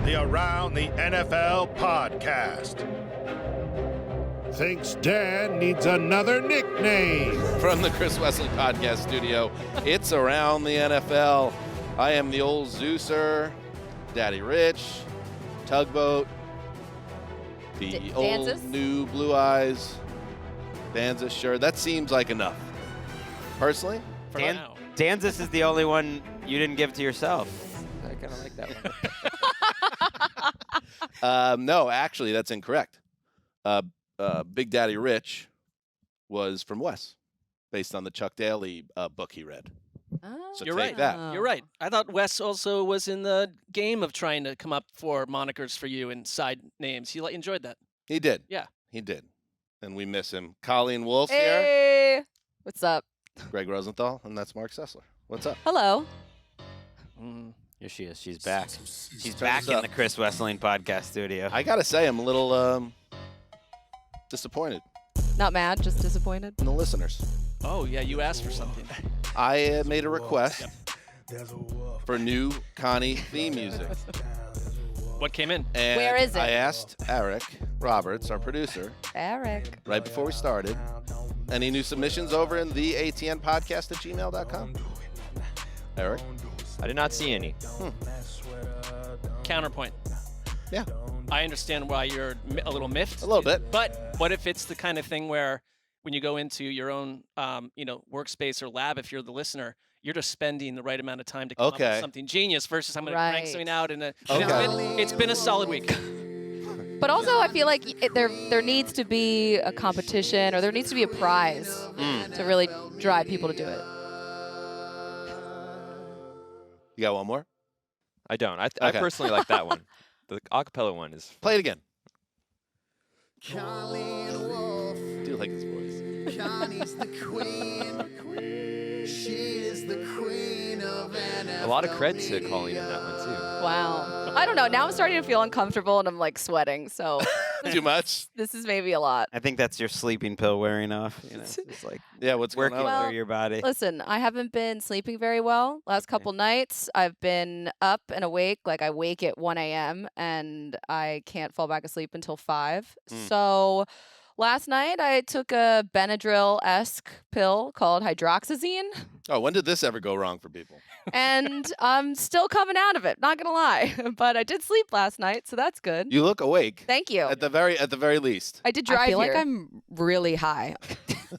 the Around the NFL podcast. Thinks Dan needs another nickname. From the Chris Wesley Podcast Studio, it's Around the NFL. I am the old Zeuser, Daddy Rich, Tugboat, the old Hanzus? new Blue Eyes, Hanzus, sure. That seems like enough. Personally, for now. Hanzus is the only one you didn't give to yourself. I kind of like that one. No, actually, that's incorrect. Big Daddy Rich was from Wes, based on the Chuck Daly book he read. Oh. So You're take right. that. You're right. I thought Wes also was in the game of trying to come up for monikers for you and side names. He enjoyed that. He did. Yeah. He did. And we miss him. Colleen Wolfe here. Hey, what's up? Gregg Rosenthal, and that's Marc Sessler. What's up? Hello. Here she is. She's back. She's Turn back this in up. the Chris Wesley Podcast Studio. I gotta say, I'm a little disappointed Not mad, just disappointed. in the listeners. Oh, yeah, you asked for something. I made a request for new Connie theme music. What came in? And Where is it? I asked Eric Roberts, our producer, Eric. right before we started, any new submissions over in the ATN podcast at gmail.com? Eric? I did not see any. Counterpoint. Yeah. I understand why you're a little miffed. A little bit. But what if it's the kind of thing where when you go into your own, workspace or lab, if you're the listener, you're just spending the right amount of time to come up Okay. with something genius versus I'm going to crank Right. something out. And Okay. it's been a solid week. But also, I feel like there needs to be a competition or there needs to be a prize to really drive people to do it. You got one more? I don't. I Okay. personally like that one. The acapella one is. Play it again. I do like his voice. Connie's the queen. She is the queen of NFL. A lot of cred to Colleen in that one, too. Wow. I don't know. Now I'm starting to feel uncomfortable and I'm like sweating. So Too much? this is maybe a lot. I think that's your sleeping pill wearing off. You know, it's like Yeah, what's going working on? Well, through your body. Listen, I haven't been sleeping very well last couple nights. I've been up and awake. Like I wake at 1 a.m. and I can't fall back asleep until 5. So last night I took a Benadryl-esque pill called hydroxyzine. Oh, when did this ever go wrong for people? And I'm still coming out of it, not gonna lie. But I did sleep last night, so that's good. You look awake. Thank you. At the very least. I did drive I feel here. like I'm really high.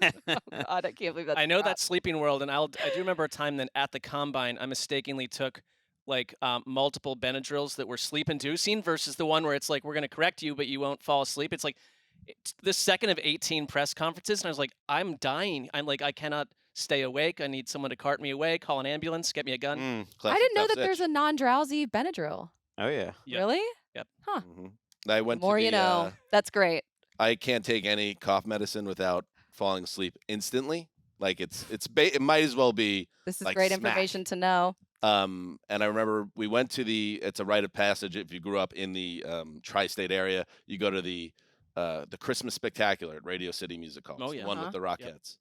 Oh God, I can't believe that. I know that sleeping world, and I do remember a time that at the combine, I mistakenly took like multiple Benadryls that were sleep-inducing versus the one where it's like, we're going to correct you, but you won't fall asleep. It's like the second of 18 press conferences, and I was like, I'm dying. I'm like, I cannot stay awake. I need someone to cart me away, call an ambulance, get me a gun. I Classic didn't know tough that there's itch. a non-drowsy Benadryl. Oh, yeah. Yep. Really? Yep. Huh. I went More to the, you know. That's great. I can't take any cough medicine without falling asleep instantly. Like it might as well be. This is like great smack. information to know. And I remember we went to it's a rite of passage. If you grew up in the tri-state area, you go to the Christmas Spectacular at Radio City Music Hall. Oh, It's the yeah. one with the Yep. Rockettes.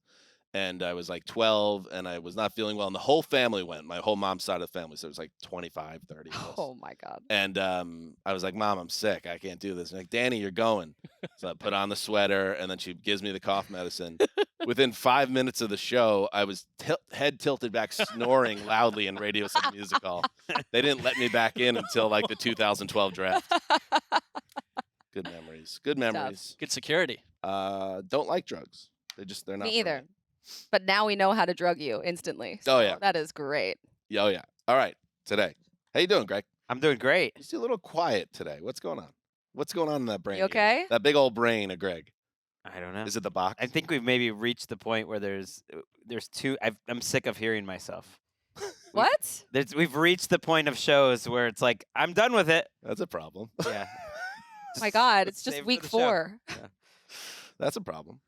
And I was like 12, and I was not feeling well. And the whole family went, my whole mom's side of the family. So it was like 25, 30 of us. Oh my God. And I was like, Mom, I'm sick. I can't do this. And like, Danny, you're going. So I put on the sweater, and then she gives me the cough medicine. Within 5 minutes of the show, I was head tilted back, snoring loudly in Radio City Music Hall. They didn't let me back in until like the 2012 draft. Good memories. Good memories. Good security. Don't like drugs. They're not. Me for either. But now we know how to drug you instantly. Oh, yeah. That is great. Oh yeah. All right. Today. How you doing, Greg? I'm doing great. You seem a little quiet today. What's going on? What's going on in that brain? You of yours? okay? That big old brain of Greg. I don't know. Is it the box? I think we've maybe reached the point where there's two. I'm sick of hearing myself. What? We've reached the point of shows where it's like, I'm done with it. That's a problem. Yeah. Oh my God, it's Save just it for week the show. 4. That's a problem.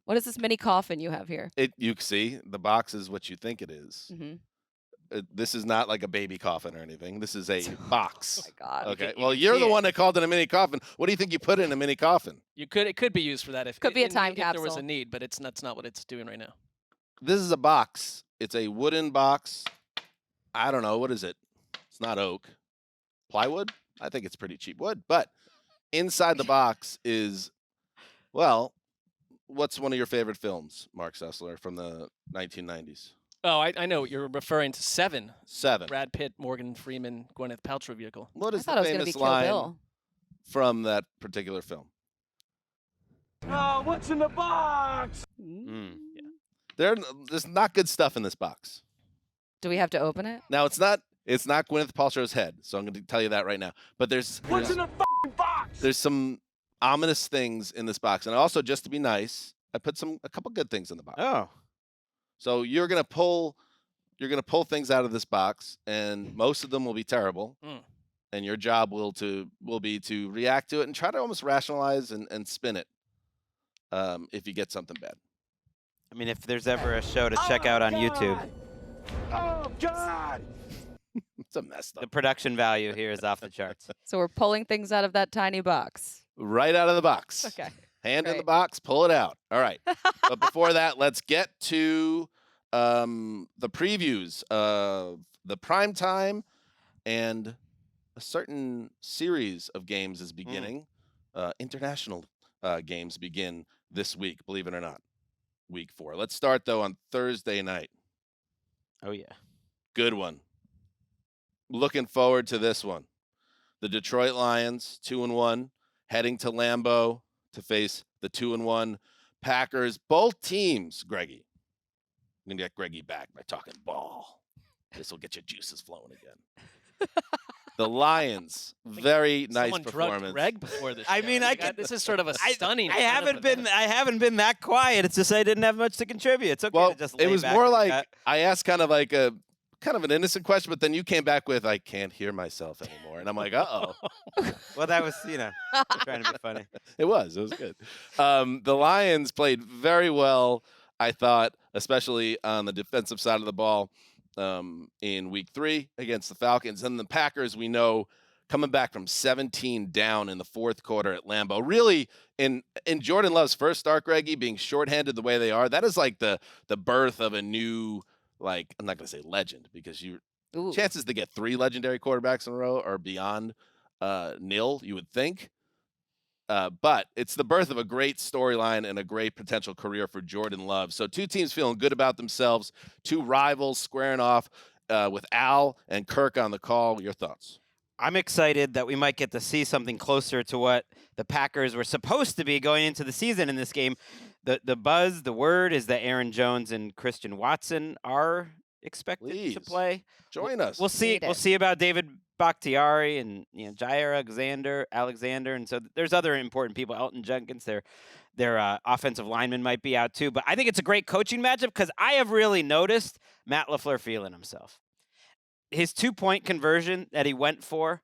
What is this mini coffin you have here? You see, the box is what you think it is. Mm-hmm. This is not like a baby coffin or anything. This is a box. Oh my God. Okay. you Well, can you're see the it. one that called it a mini coffin. What do you think you put in a mini coffin? It could be used for that if Could be a if time there was a capsule. need, but that's not what it's doing right now. This is a box. It's a wooden box. I don't know. What is it? It's not oak. Plywood? I think it's pretty cheap wood. But inside the box is, well, what's one of your favorite films, Marc Sessler, from the 1990s? Oh, I know you're referring to Seven. 7. Brad Pitt, Morgan Freeman, Gwyneth Paltrow vehicle. What I is thought the it was going to famous be Kill line Bill. from that particular film? Mm. There's not good stuff in this box. Do we have to open it? Now it's not Gwyneth Paltrow's head, so I'm going to tell you that right now. But there's some ominous things in this box, and also, just to be nice, I put a couple good things in the box. Oh. So you're gonna pull things out of this box, and most of them will be terrible. Mm. And your job will be to react to it and try to almost rationalize and spin it. If you get something bad. I mean, if there's ever a show to check out on YouTube, It's a messed the up. production value here is off the charts. So we're pulling things out of that tiny box. Right out of the box. Okay. Hand in the Great. box, pull it out. All right. But before that, let's get to the previews of the primetime, and a certain series of games is beginning. International games begin this week, believe it or not. Week 4. Let's start, though, on Thursday night. Oh, yeah. Good one. Looking forward to this one. The Detroit Lions, 2-1, heading to Lambeau to face the 2-1 Packers. Both teams, Greggy. I'm going to get Greggy back by talking ball. This will get your juices flowing again. The Lions, very nice Someone performance. drugged Greg before this. I show. mean, I Like, could- this is sort of a I stunning. haven't been that quiet. It's just I didn't have much to contribute. It's okay Well, to just it lay was back more and like chat. I asked kind of an innocent question, but then you came back with, I can't hear myself anymore. And I'm like, uh-oh. Well, that was, trying to be funny. It was good. The Lions played very well, I thought, especially on the defensive side of the ball in week 3 against the Falcons. And the Packers, we know, coming back from 17 down in the fourth quarter at Lambeau. Really, in Jordan Love's first start, Greggy, being shorthanded the way they are, that is like the birth of a new, like, I'm not going to say legend, because Ooh. chances to get 3 legendary quarterbacks in a row are beyond nil, you would think. But it's the birth of a great storyline and a great potential career for Jordan Love. So 2 teams feeling good about themselves, 2 rivals squaring off with Al and Kirk on the call. Your thoughts? I'm excited that we might get to see something closer to what the Packers were supposed to be going into the season in this game. The buzz, the word is that Aaron Jones and Christian Watson are expected Please. to play. Join us. We'll see. Need We'll it. see about David Bakhtiari and Jair Alexander, and so there's other important people. Elton Jenkins, their offensive lineman might be out too. But I think it's a great coaching matchup because I have really noticed Matt LaFleur feeling himself. His 2-point conversion that he went for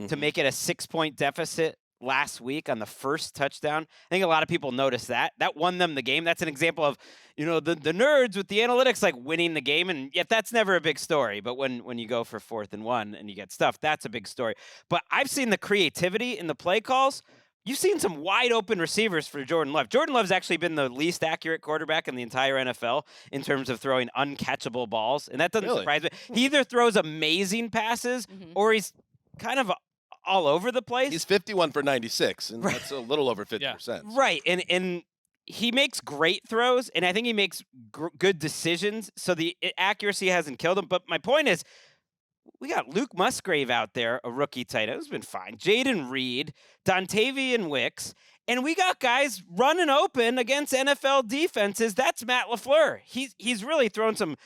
to make it a 6-point deficit last week on the first touchdown. I think a lot of people noticed that. That won them the game. That's an example of, the nerds with the analytics like winning the game. And yet that's never a big story. But when you go for 4th and 1 and you get stuffed, that's a big story. But I've seen the creativity in the play calls. You've seen some wide open receivers for Jordan Love. Jordan Love's actually been the least accurate quarterback in the entire NFL in terms of throwing uncatchable balls. And that doesn't Really? surprise me. He either throws amazing passes or he's kind of all over the place. He's 51 for 96, and that's a little over 50%. Right. And he makes great throws, and I think he makes good decisions. So the accuracy hasn't killed him. But my point is, we got Luke Musgrave out there, a rookie tight end who's been fine. Jaden Reed, Dontavian Wicks, and we got guys running open against NFL defenses. That's Matt LaFleur. He's really thrown some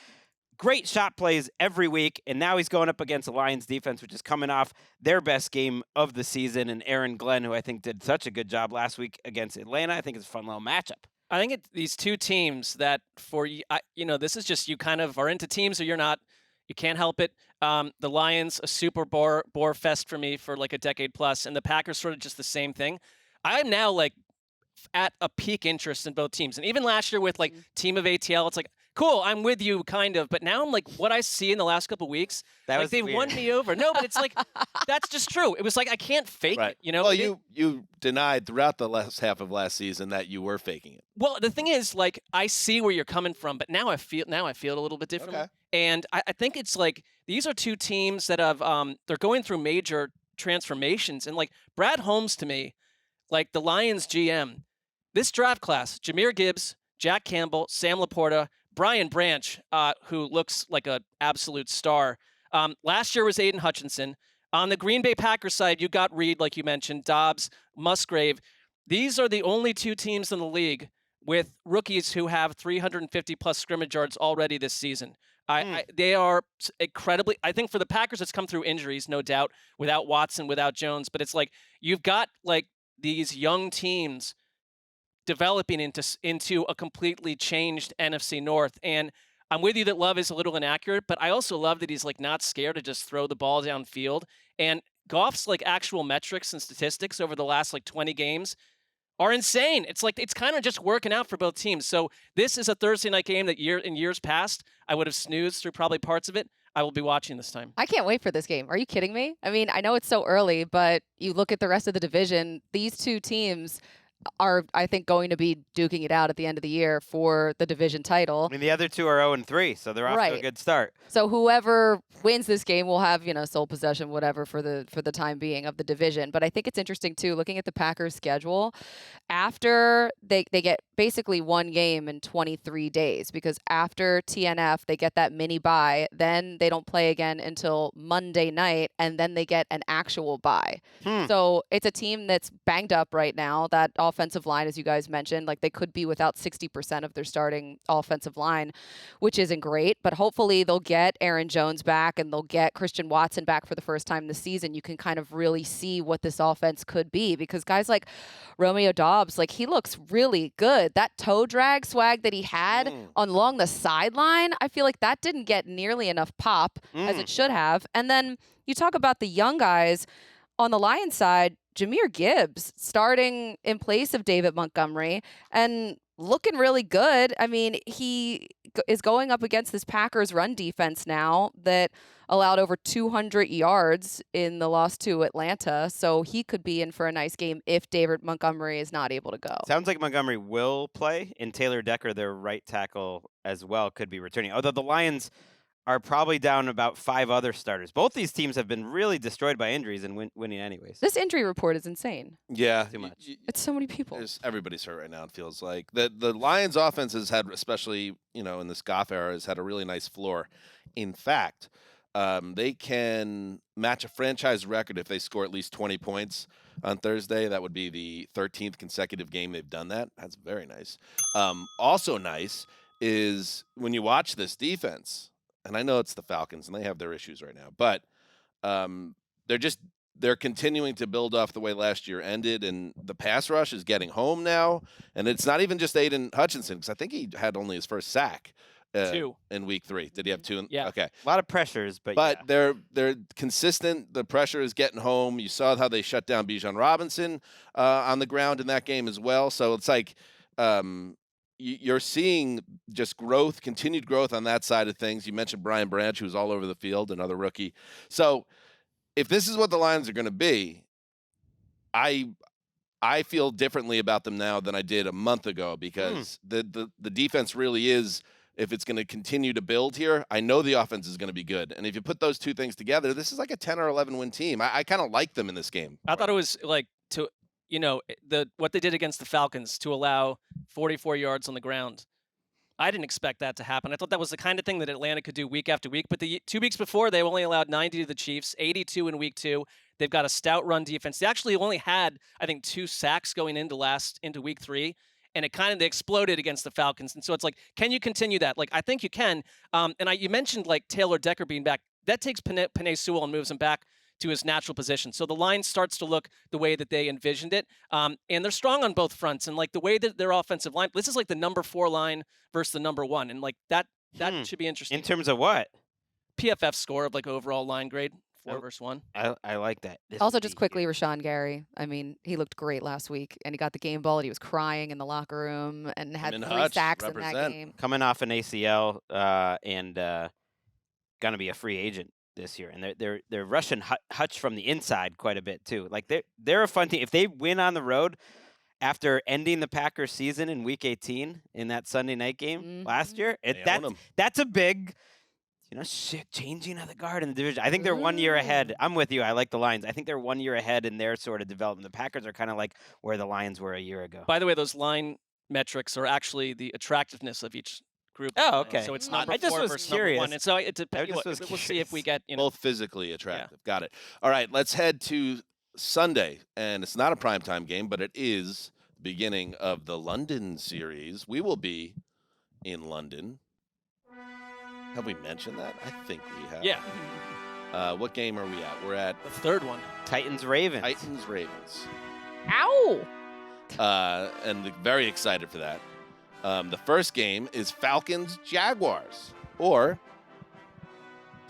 great shot plays every week, and now he's going up against the Lions defense, which is coming off their best game of the season, and Aaron Glenn, who I think did such a good job last week against Atlanta. I think it's a fun little matchup. I think these 2 teams that this is just, you kind of are into teams or you're not. You can't help it. The Lions, a super bore fest for me for like a decade plus, and the Packers sort of just the same thing. I'm now like at a peak interest in both teams. And even last year with like Team of ATL, it's like, cool, I'm with you, kind of. But now I'm like, what I see in the last couple of weeks, they won me over. No, but it's like, that's just true. It was like, I can't fake it, Well, you denied throughout the last half of last season that you were faking it. Well, the thing is, like, I see where you're coming from, but now I feel it a little bit differently. Okay. And I think it's like, these are 2 teams that have, they're going through major transformations. And like Brad Holmes to me, like the Lions GM, this draft class, Jahmyr Gibbs, Jack Campbell, Sam Laporta, Brian Branch, who looks like an absolute star. Last year was Aiden Hutchinson. On the Green Bay Packers side, you got Reed, like you mentioned, Dobbs, Musgrave. These are the only two teams in the league with rookies who have 350-plus scrimmage yards already this season. They are incredibly – I think for the Packers, it's come through injuries, no doubt, without Watson, without Jones. But it's like you've got like these young teams developing into a completely changed NFC North. And I'm with you that Love is a little inaccurate, but I also love that he's like not scared to just throw the ball downfield. And Goff's like actual metrics and statistics over the last like 20 games are insane. It's like it's kind of just working out for both teams. So this is a Thursday night game that in years past I would have snoozed through probably parts of it. I will be watching this time. I can't wait for this game. Are you kidding me? I mean, I know it's so early, but you look at the rest of the division, these two teams are, I think, going to be duking it out at the end of the year for the division title. I mean, the other two are 0-3, so they're off to a good start. So whoever wins this game will have, sole possession, whatever, for the time being of the division. But I think it's interesting, too, looking at the Packers' schedule. After they get basically one game in 23 days, because after TNF, they get that mini bye. Then they don't play again until Monday night, and then they get an actual bye. So it's a team that's banged up right now. That offensive line, as you guys mentioned, like they could be without 60% of their starting offensive line, which isn't great. But hopefully they'll get Aaron Jones back and they'll get Christian Watson back for the first time this season. You can kind of really see what this offense could be, because guys like Romeo Dobbs, like he looks really good. That toe drag swag that he had along the sideline, I feel like that didn't get nearly enough pop as it should have. And then you talk about the young guys on the Lions side, Jahmyr Gibbs starting in place of David Montgomery and looking really good. I mean, he is going up against this Packers run defense now that allowed over 200 yards in the loss to Atlanta. So he could be in for a nice game if David Montgomery is not able to go. Sounds like Montgomery will play, and Taylor Decker, their right tackle as well, could be returning. Although the Lions are probably down about 5 other starters. Both these teams have been really destroyed by injuries and winning anyways. This injury report is insane. Yeah. Too much. It's so many people. Everybody's hurt right now, it feels like. The Lions offense has had, especially, in this Goff era, has had a really nice floor. In fact, they can match a franchise record if they score at least 20 points on Thursday. That would be the 13th consecutive game they've done that. That's very nice. Also nice is when you watch this defense, and I know it's the Falcons and they have their issues right now, but they're continuing to build off the way last year ended, and the pass rush is getting home now. And it's not even just Aiden Hutchinson, because I think he had only his first sack 2 in week 3. Did he have 2? Yeah. Okay. A lot of pressures, but they're consistent. The pressure is getting home. You saw how they shut down Bijan Robinson on the ground in that game as well. So it's like you're seeing just growth, continued growth on that side of things. You mentioned Brian Branch, who's all over the field, another rookie. So if this is what the Lions are going to be, I feel differently about them now than I did a month ago, because the defense really is, if it's going to continue to build here, I know the offense is going to be good. And if you put those two things together, this is like a 10 or 11 win team. I kind of like them in this game. I thought it was like what they did against the Falcons to allow 44 yards on the ground. I didn't expect that to happen. I thought that was the kind of thing that Atlanta could do week after week. But the 2 weeks before, they only allowed 90 to the Chiefs, 82 in week 2. They've got a stout run defense. They actually only had, I think, 2 sacks going into week 3. And they exploded against the Falcons. And so it's like, can you continue that? Like, I think you can. You mentioned like Taylor Decker being back. That takes Penei Sewell and moves him back to his natural position. So the line starts to look the way that they envisioned it. And they're strong on both fronts. And like the way that their offensive line, this is like the number 4 line versus the number 1. And like that should be interesting. In terms of what? PFF score of like overall line grade, 4 versus 1. I like that. Also, just quickly, Rashawn Gary. I mean, he looked great last week, and he got the game ball, and he was crying in the locker room, and had 3 sacks in that game. Coming off an ACL and going to be a free agent this year, and they're rushing Hutch from the inside quite a bit too. Like they're a fun team. If they win on the road after ending the Packers season in Week 18 in that Sunday night game last year, that's a big changing of the guard in the division. I think they're 1 year ahead. I'm with you. I like the Lions. I think they're 1 year ahead in their sort of development. The Packers are kind of like where the Lions were a year ago. By the way, those line metrics are actually the attractiveness of each group. Oh, okay. So it's I number just 4 was versus curious. number 1. And so it I depends. just was We'll see if we curious. get, Both physically attractive. Got it. All right, let's head to Sunday. And it's not a primetime game, but it is the beginning of the London series. We will be in London. Have we mentioned that? I think we have. Yeah. What game are we at? We're at The third one. Titans-Ravens. Titans-Ravens. Ow! And very excited for that. The first game is Falcons-Jaguars, or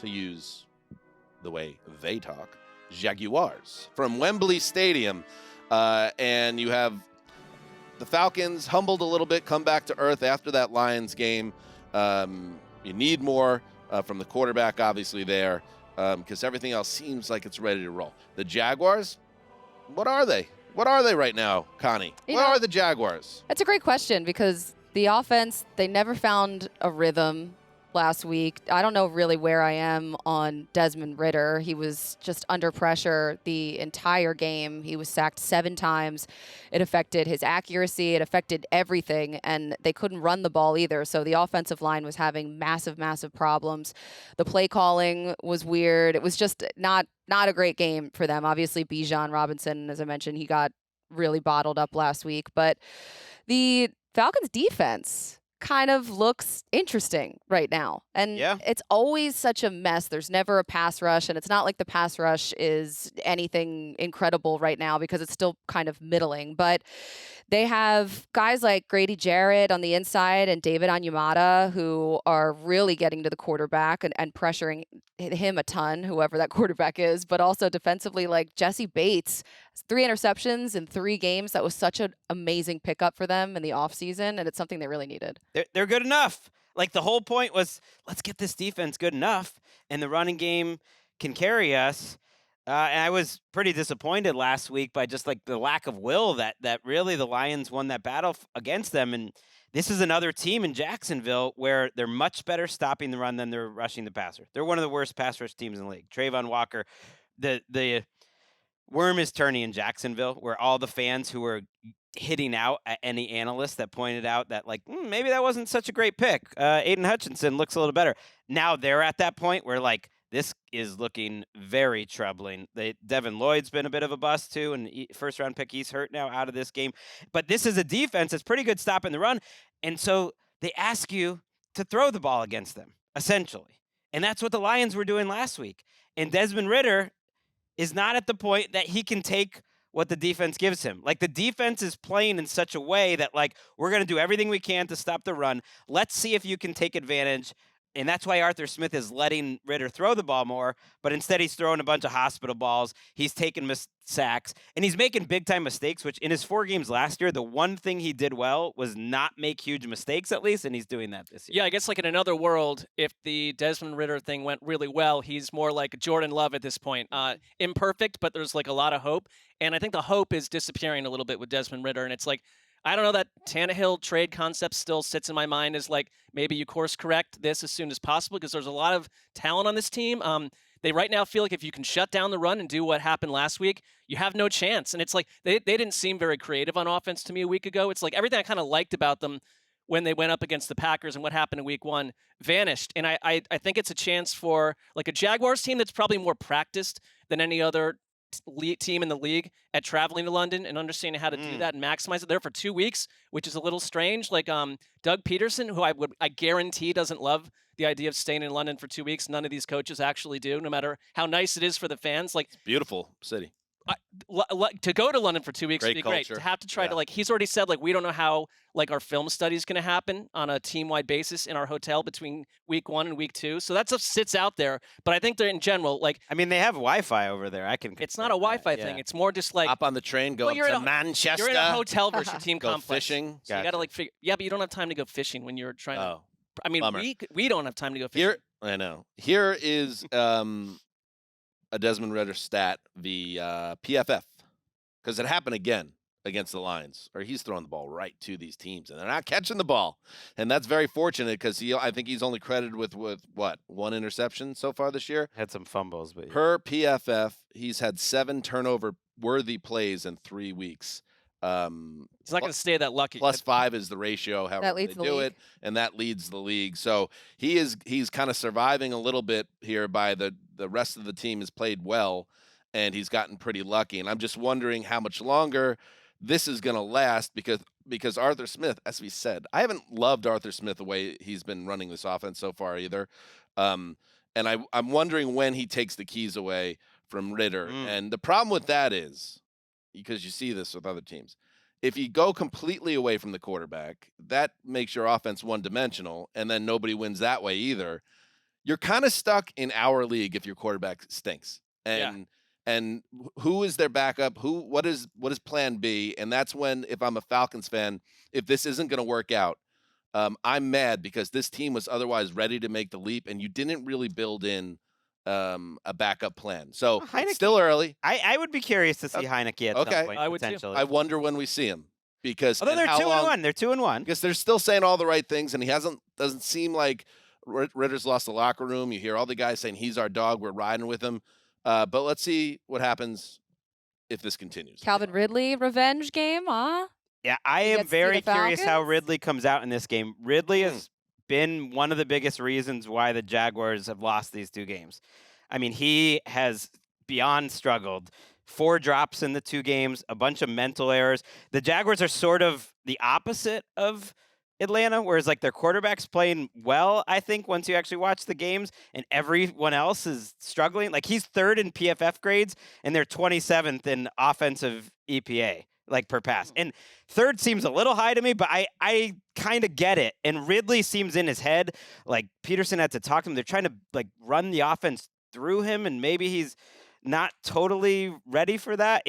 to use the way they talk, Jaguars, from Wembley Stadium. And you have the Falcons humbled a little bit, come back to earth after that Lions game. You need more from the quarterback, obviously, there, because everything else seems like it's ready to roll. The Jaguars, what are they? What are they right now, Connie? What are the Jaguars? That's a great question because the offense, they never found a rhythm last week. I don't know really where I am on Desmond Ridder. He was just under pressure the entire game. He was sacked 7 times. It affected his accuracy. It affected everything, and they couldn't run the ball either. So the offensive line was having massive, massive problems. The play calling was weird. It was just not a great game for them. Obviously, Bijan Robinson, as I mentioned, he got really bottled up last week. But the Falcons defense kind of looks interesting right now. And it's always such a mess. There's never a pass rush, and it's not like the pass rush is anything incredible right now because it's still kind of middling. But they have guys like Grady Jarrett on the inside and David Onyemata who are really getting to the quarterback and pressuring him a ton, whoever that quarterback is, but also defensively like Jesse Bates. 3 interceptions in 3 games. That was such an amazing pickup for them in the offseason, and it's something they really needed. They're good enough. Like the whole point was, let's get this defense good enough, and the running game can carry us. And I was pretty disappointed last week by just like the lack of will that really the Lions won that battle against them. And this is another team in Jacksonville where they're much better stopping the run than they're rushing the passer. They're one of the worst pass rush teams in the league. Trayvon Walker, the worm is turning in Jacksonville, where all the fans who were hitting out at any analyst that pointed out that like maybe that wasn't such a great pick. Aiden Hutchinson looks a little better. Now they're at that point where like this is looking very troubling. Devin Lloyd's been a bit of a bust too, and first round pick, he's hurt now out of this game. But this is a defense that's pretty good stopping the run, and so they ask you to throw the ball against them essentially, and that's what the Lions were doing last week. And Desmond Ridder is not at the point that he can take what the defense gives him. Like the defense is playing in such a way that like, we're going to do everything we can to stop the run. Let's see if you can take advantage. And that's why Arthur Smith is letting Ridder throw the ball more, but instead he's throwing a bunch of hospital balls. He's taking sacks, and he's making big-time mistakes, which in his 4 games last year, the one thing he did well was not make huge mistakes at least, and he's doing that this year. Yeah, I guess like in another world, if the Desmond Ridder thing went really well, he's more like Jordan Love at this point. Imperfect, but there's like a lot of hope. And I think the hope is disappearing a little bit with Desmond Ridder, and it's like, I don't know, that Tannehill trade concept still sits in my mind as like maybe you course correct this as soon as possible because there's a lot of talent on this team. They right now feel like if you can shut down the run and do what happened last week, you have no chance. And it's like they didn't seem very creative on offense to me a week ago. It's like everything I kind of liked about them when they went up against the Packers and what happened in week 1 vanished. And I think it's a chance for like a Jaguars team that's probably more practiced than any other team in the league at traveling to London and understanding how to do that and maximize it there for 2 weeks, which is a little strange. Like Doug Peterson, who I guarantee doesn't love the idea of staying in London for 2 weeks. None of these coaches actually do, no matter how nice it is for the fans. Like It's beautiful city. To go to London for 2 weeks would be great. Culture. To have to try to like, he's already said like we don't know how like our film study is going to happen on a team-wide basis in our hotel between week 1 and week 2. So that stuff sits out there. But I think they're in general like. I mean, they have Wi-Fi over there. It's not a Wi-Fi thing. It's more just like Hop on the train, go up to Manchester. You're in a hotel versus your team go complex. fishing. So you got to like figure. Yeah, but you don't have time to go fishing when you're trying to. I mean, bummer. we don't have time to go fishing. I know. Here is a Desmond Ridder stat, the PFF, because it happened again. against the Lions, or he's throwing the ball right to these teams, and they're not catching the ball. And that's very fortunate because I think he's only credited with what, 1 interception so far this year. Had some fumbles, but Per PFF, he's had 7 turnover-worthy plays in 3 weeks. He's not going to stay that lucky. Plus 5 is the ratio, however leads they the do league. it, and that leads the league. So he's kind of surviving a little bit here by the rest of the team has played well, and he's gotten pretty lucky. And I'm just wondering how much longer this is going to last because Arthur Smith, as we said, I haven't loved Arthur Smith the way he's been running this offense so far either. And I'm wondering when he takes the keys away from Ritter. And the problem with that is, because you see this with other teams, if you go completely away from the quarterback, that makes your offense one-dimensional, and then nobody wins that way either. You're kind of stuck in our league if your quarterback stinks. And who is their backup? What is plan B? And that's when, if I'm a Falcons fan, if this isn't going to work out, I'm mad because this team was otherwise ready to make the leap, and you didn't really build in a backup plan. So it's still early. I would be curious to see Heineke at some point. I would too. potentially. I wonder when we see him because Although they're 2-1, they're 2-1. because they're still saying all the right things, and he doesn't seem like Ritter's lost the locker room. You hear all the guys saying he's our dog, we're riding with him. But let's see what happens if this continues. Calvin Ridley revenge game, huh? Yeah, I He am gets to see very the curious how Falcons? Ridley comes out in this game. Ridley has been one of the biggest reasons why the Jaguars have lost these 2 games. I mean, he has beyond struggled. 4 drops in the 2 games, a bunch of mental errors. The Jaguars are sort of the opposite of Atlanta, whereas like their quarterback's playing well, I think, once you actually watch the games, and everyone else is struggling. Like he's 3rd in PFF grades, and they're 27th in offensive EPA, like per pass. And 3rd seems a little high to me, but I kind of get it. And Ridley seems in his head. Like Peterson had to talk to him. They're trying to like run the offense through him, and maybe he's not totally ready for that.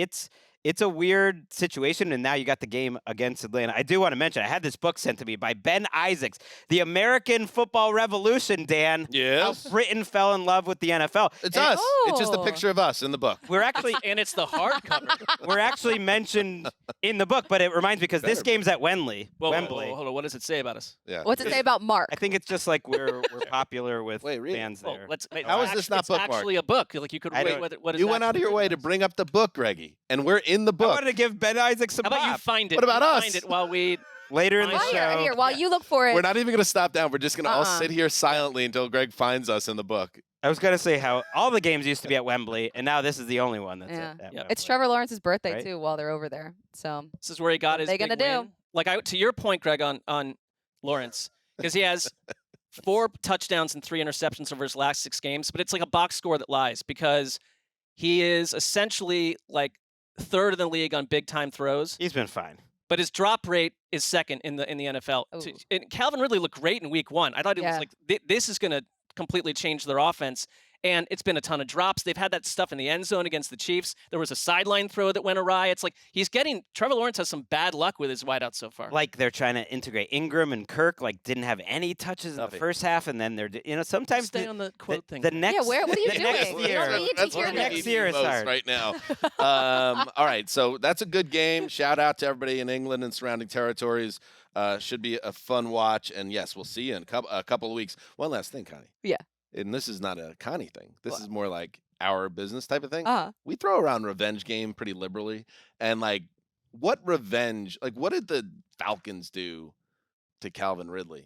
It's a weird situation, and now you got the game against Atlanta. I do want to mention, I had this book sent to me by Ben Isaacs, The American Football Revolution, Dan. Yes. How Britain fell in love with the NFL. It's And us. It's just a Oh. picture of us in the book. We're actually And it's the hardcover. we're actually mentioned in the book, but it reminds me because this game's at Wembley. Whoa, hold on. What does it say about us? Yeah. What's it say about Mark? I think it's just like we're popular with Wait, read it. fans Well, there. How is this not it's bookmarked? actually a book. Like you could I read don't- what is You went out of your way to bring up the book, Greggy, and we're in the I book. wanted to give Ben Isaacs some How about you pop. find it? What about You us? Find it while we. Later in the While show. Here, while you look for it. We're not even going to stop down. We're just going to all Uh-uh. sit here silently until Greg finds us in the book. I was going to say how all the games used to be at Wembley, and now this is the only one that's Yeah. at Yep. Wembley. It's Trevor Lawrence's birthday Right? too while they're over there. So This is where he got What his they big gonna do? win. Like to your point, Greg, on Lawrence, because he has 4 touchdowns and 3 interceptions over his last 6 games, but it's like a box score that lies because he is essentially like 3rd in the league on big time throws, He's been fine. but his drop rate is 2nd in the NFL. Ooh. And Calvin Ridley looked great in week 1. I thought it was Yeah. like this is going to completely change their offense. And it's been a ton of drops. They've had that stuff in the end zone against the Chiefs. There was a sideline throw that went awry. It's like Trevor Lawrence has some bad luck with his wideouts so far. Like they're trying to integrate Ingram and Kirk, like didn't have any touches in the Nothing. first half, and then they're sometimes Stay on the quote thing. The next what are you the next doing? You year, don't need to That's hear what we this. next need year is most hard. right now. All right, so that's a good game. Shout out to everybody in England and surrounding territories. Should be a fun watch. And yes, we'll see you in a couple of weeks. One last thing, Connie. Yeah. And this is not a Connie thing. This What? is more like our business type of thing. Uh-huh. We throw around revenge game pretty liberally. And like, what revenge? Like, what did the Falcons do to Calvin Ridley?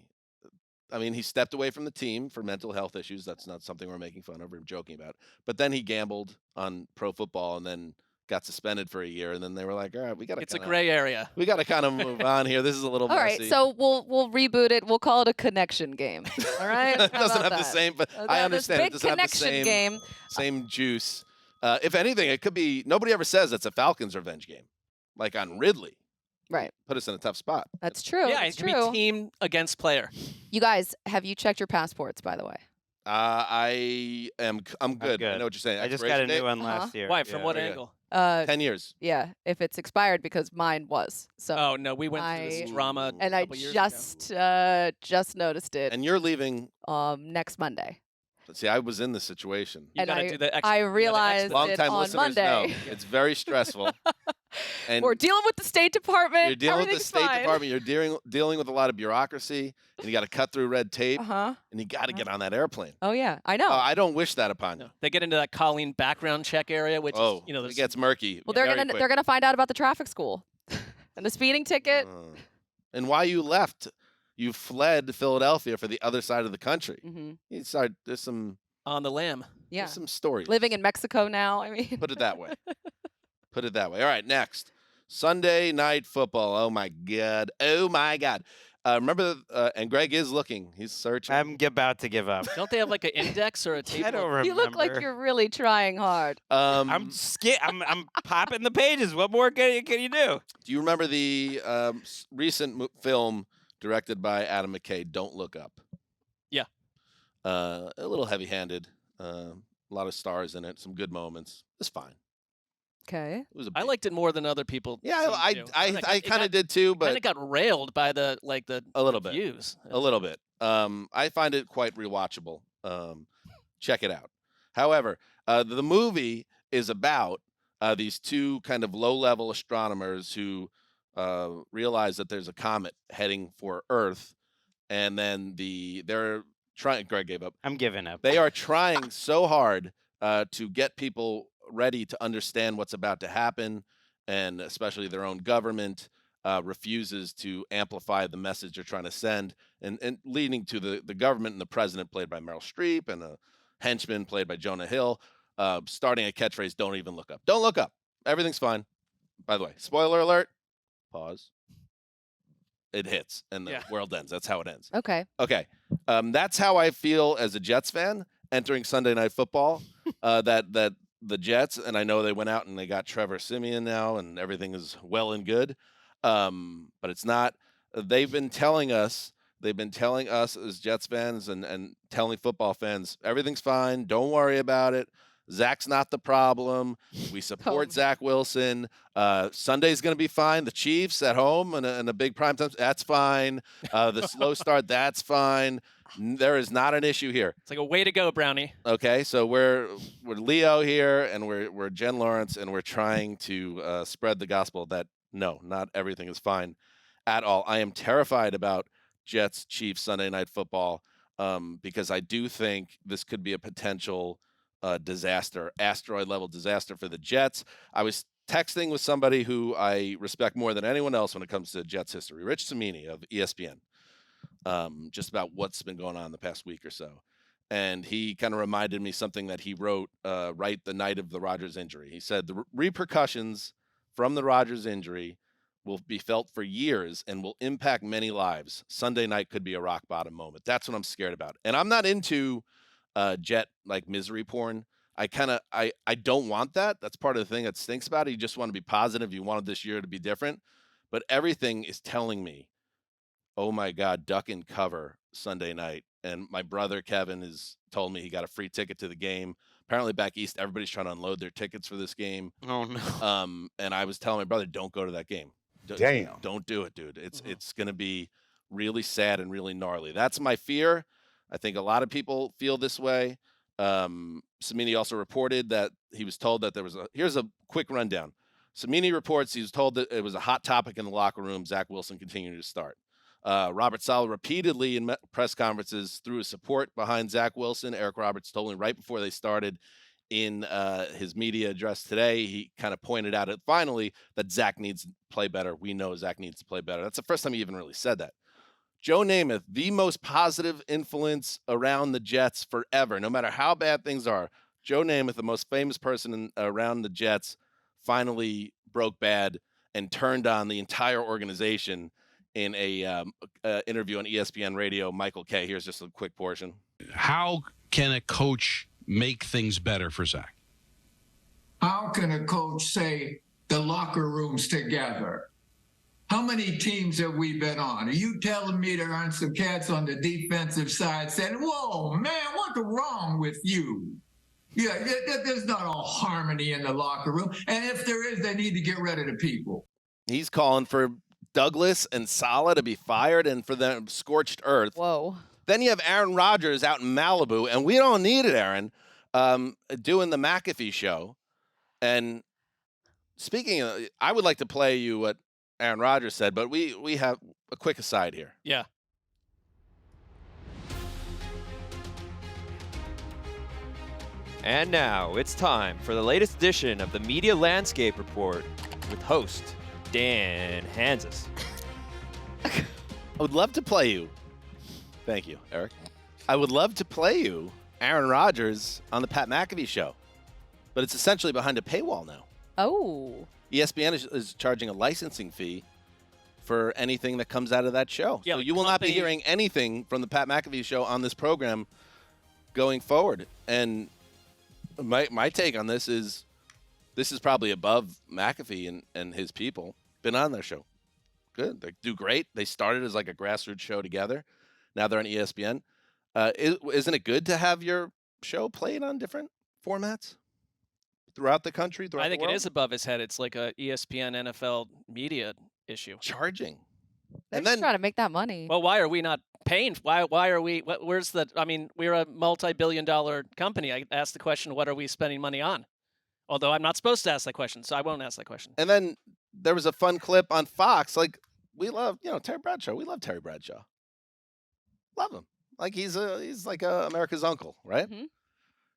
I mean, he stepped away from the team for mental health issues. That's not something we're making fun of or joking about. But then he gambled on pro football and then got suspended for a year. And then they were like, all right, we got to It's a gray area. we got to kind of move on here. This is a little All messy. right, so we'll reboot it. We'll call it a connection game. All right. it How doesn't about have the that? same, but This I understand it big doesn't have the connection same game. same juice. If anything, it could be. Nobody ever says it's a Falcons revenge game, like on Ridley. Right. Put us in a tough spot. That's true. Yeah, That's it could true. be team against player. You guys, have you checked your passports, by the way? I'm good. I good. know what you're saying. I just got a Expiration new date? one Uh-huh. last year. Why? From Yeah. what okay. angle? 10 years. Yeah, if it's expired, because mine was. So Oh no, we went through this I- drama. and I couple years ago. just noticed it And you're leaving. next Monday. See, I was in this situation. You and gotta I- do the I you gotta realized expedite. it Long-time on listeners Monday. know it's very stressful. And We're dealing with the State Department. you're dealing with the Everything's State fine. Department. You're dealing with a lot of bureaucracy, and you got to cut through red tape, Uh-huh. and you got to get on that airplane. Oh, yeah. I know. I don't wish that upon you. No. They get into that Colleen background check area, which is, It there's gets murky. well, very they're quick. gonna find out about the traffic school and the speeding ticket. And why you left? You fled Philadelphia for the other side of the country. Mm-hmm. There's some on the lamb. Yeah. there's some stories. Living in Mexico now. I mean. Put it that way. Put it that way. All right, next. Sunday night football. Oh my God. Oh my God. Remember, and Greg is looking. He's searching. I'm about to give up. Don't they have like an index or a table? I don't remember. You look like you're really trying hard. Um, I'm popping the pages. What more can you do? do you remember the recent film directed by Adam McKay, Don't Look Up? Yeah. A little heavy-handed. A lot of stars in it. Some good moments. It's fine. Okay. It was. I liked it more than other people. Yeah, seemed to. I kind of did too, but kind of got railed by the A little bit. reviews. a little bit. I find it quite rewatchable. Check it out. However, the movie is about these two kind of low-level astronomers who realize that there's a comet heading for Earth, and then they're trying. Greg gave up. I'm giving up. They are trying so hard to get people ready to understand what's about to happen, and especially their own government refuses to amplify the message they're trying to send, and leading to the government and the president, played by Meryl Streep, and a henchman played by Jonah Hill, starting a catchphrase, "Don't even look up. Don't look up. Everything's fine." By the way, spoiler alert, pause. It hits, and the world ends. That's how it ends. Okay. Okay. That's how I feel as a Jets fan entering Sunday Night Football. That the Jets, and I know they went out and they got Trevor Siemian now, and everything is well and good. But it's not. They've been telling us as Jets fans and telling football fans, everything's fine. Don't worry about it. Zach's not the problem. We support Zach Wilson. Sunday's going to be fine. The Chiefs at home and a big primetime, that's fine. The slow start, that's fine. There is not an issue here. It's like a way to go, Brownie. Okay, so we're Leo here, and we're Jen Lawrence, and we're trying to spread the gospel that no, not everything is fine at all. I am terrified about Jets Chiefs Sunday Night Football because I do think this could be a potential disaster, asteroid level disaster for the Jets. I was texting with somebody who I respect more than anyone else when it comes to Jets history, Rich Cimini of ESPN. Just about what's been going on the past week or so. And he kind of reminded me something that he wrote right the night of the Rodgers injury. He said the repercussions from the Rodgers injury will be felt for years and will impact many lives. Sunday night could be a rock bottom moment. That's what I'm scared about. And I'm not into Jet like misery porn. I don't want that. That's part of the thing that stinks about it. You just want to be positive. You wanted this year to be different. But everything is telling me, oh my God, duck and cover Sunday night. And my brother Kevin has told me he got a free ticket to the game. Apparently back east, everybody's trying to unload their tickets for this game. Oh no. And I was telling my brother, don't go to that game. Damn. Don't do it, dude. It's going to be really sad and really gnarly. That's my fear. I think a lot of people feel this way. Cimini also reported that he was told that here's a quick rundown. Cimini reports he was told that it was a hot topic in the locker room, Zach Wilson continuing to start. Robert Saleh repeatedly in press conferences threw his support behind Zach Wilson. Eric Roberts told me right before they started in his media address today, he kind of pointed out finally that Zach needs to play better. We know Zach needs to play better. That's the first time he even really said that. Joe Namath, the most positive influence around the Jets forever, no matter how bad things are. Joe Namath, the most famous person around the Jets, finally broke bad and turned on the entire organization in a interview on ESPN Radio. Michael Kay, here's just a quick portion. How can a coach make things better for Zach? How can a coach say the locker room's together? How many teams have we been on? Are you telling me there aren't some cats on the defensive side saying, whoa, man, what's wrong with you? Yeah, there's not all harmony in the locker room. And if there is, they need to get rid of the people. He's calling for Douglas and Saleh to be fired and for them scorched earth. Whoa. Then you have Aaron Rodgers out in Malibu, and we don't need it, Aaron, doing the McAfee show and Speaking of, I would like to play you what Aaron Rodgers said, but we have a quick aside here. Yeah. And now it's time for the latest edition of the Media Landscape Report with host Dan Hanzus. I would love to play you. Thank you, Eric. I would love to play you Aaron Rodgers on the Pat McAfee show, but it's essentially behind a paywall now. Oh. ESPN is charging a licensing fee for anything that comes out of that show. Yeah, so the you will not be company- hearing anything from the Pat McAfee show on this program going forward. And my take on this is probably above McAfee and his people. Been on their show. Good. They do great. They started as like a grassroots show together. Now they're on ESPN. Isn't it good to have your show played on different formats throughout the country, throughout I think the it world? is above his head. It's like a ESPN NFL media issue. Charging. They're And just then trying to make that money. Well, why are we not paying? Why are we? Where's the? I mean, we're a multi-billion-dollar company. I asked the question, what are we spending money on? Although I'm not supposed to ask that question, so I won't ask that question. And then there was a fun clip on Fox. Like, we love, Terry Bradshaw. We love Terry Bradshaw. Love him. Like, he's like America's uncle, right? Mhm.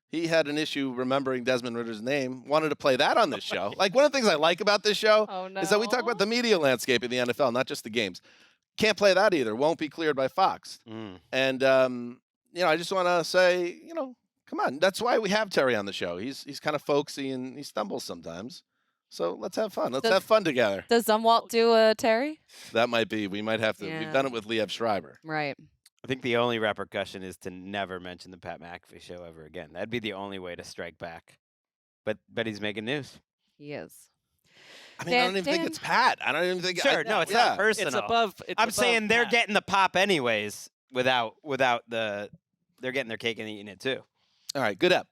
He had an issue remembering Desmond Ritter's name. Wanted to play that on this show. Like, one of the things I like about this show Oh, no. is that we talk about the media landscape in the NFL, not just the games. Can't play that either. Won't be cleared by Fox. And I just want to say, come on. That's why we have Terry on the show. He's kind of folksy and he stumbles sometimes. So let's have fun. Let's have fun together. Does Zumwalt do a Terry? That might be. We might have to. Yeah. We've done it with Liev Schreiber. Right. I think the only repercussion is to never mention the Pat McAfee show ever again. That'd be the only way to strike back. But he's making news. He is. I mean, I don't even think Dan- it's Pat. I don't even think. Sure, no, it's not personal. It's above. I'm saying they're Pat. getting the pop anyways without the they're getting their cake and eating it too. All right, good up.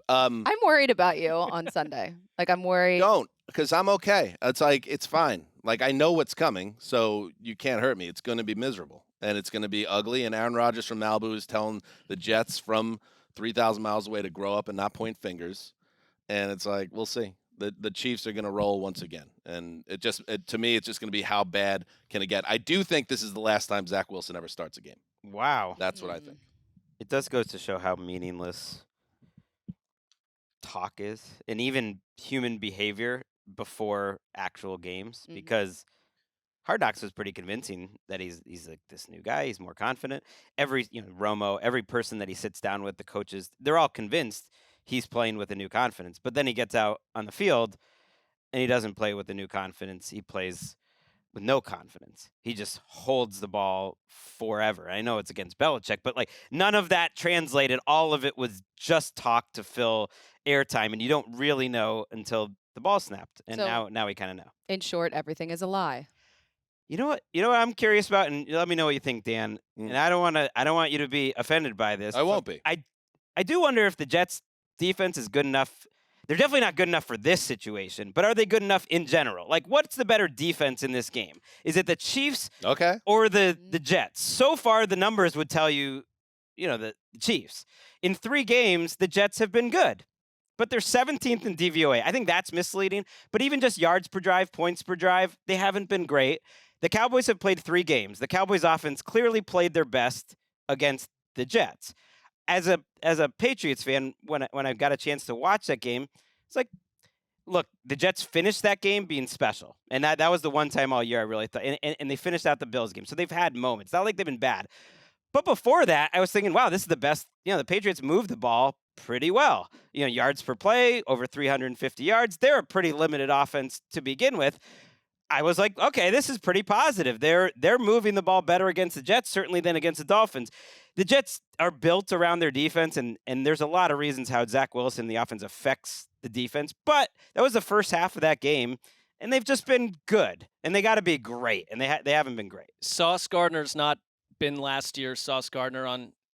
I'm worried about you on Sunday. Like, I'm worried. Don't, because I'm okay. It's fine. Like, I know what's coming, so you can't hurt me. It's going to be miserable, and it's going to be ugly. And Aaron Rodgers from Malibu is telling the Jets from 3,000 miles away to grow up and not point fingers. And it's like, we'll see. The Chiefs are going to roll once again. And to me, it's just going to be how bad can it get. I do think this is the last time Zach Wilson ever starts a game. Wow. That's what I think. It does go to show how meaningless talk is, and even human behavior before actual games. Mhm. Because Hard Knocks was pretty convincing that he's like this new guy. He's more confident. Every Romo, every person that he sits down with, the coaches, they're all convinced he's playing with a new confidence. But then he gets out on the field, and he doesn't play with a new confidence. He plays with no confidence. He just holds the ball forever. I know it's against Belichick, but like none of that translated. All of it was just talk to fill airtime, and you don't really know until the ball snapped. And So- now we kind of know. In short, everything is a lie. You know what I'm curious about, and let me know what you think, Dan. And I don't want you to be offended by this. I won't be. I do wonder if the Jets defense is good enough. They're definitely not good enough for this situation, but are they good enough in general? Like, what's the better defense in this game? Is it the Chiefs Okay. or the Jets? So far, the numbers would tell you, the Chiefs. In 3 games, the Jets have been good, but they're 17th in DVOA. I think that's misleading. But even just yards per drive, points per drive, they haven't been great. The Cowboys have played 3 games. The Cowboys offense clearly played their best against the Jets. As a Patriots fan, when I got a chance to watch that game, it's like, look, the Jets finished that game being special. And that was the one time all year I really thought. And they finished out the Bills game. So they've had moments. Not like they've been bad. But before that, I was thinking, wow, this is the best. The Patriots moved the ball pretty well. Yards per play, over 350 yards. They're a pretty limited offense to begin with. I was like, okay, this is pretty positive. They're moving the ball better against the Jets, certainly than against the Dolphins. The Jets are built around their defense, and there's a lot of reasons how Zach Wilson, the offense, affects the defense. But that was the first half of that game, and they've just been good. And they got to be great, and they haven't been great. Sauce Gardner's not been last year's Sauce Gardner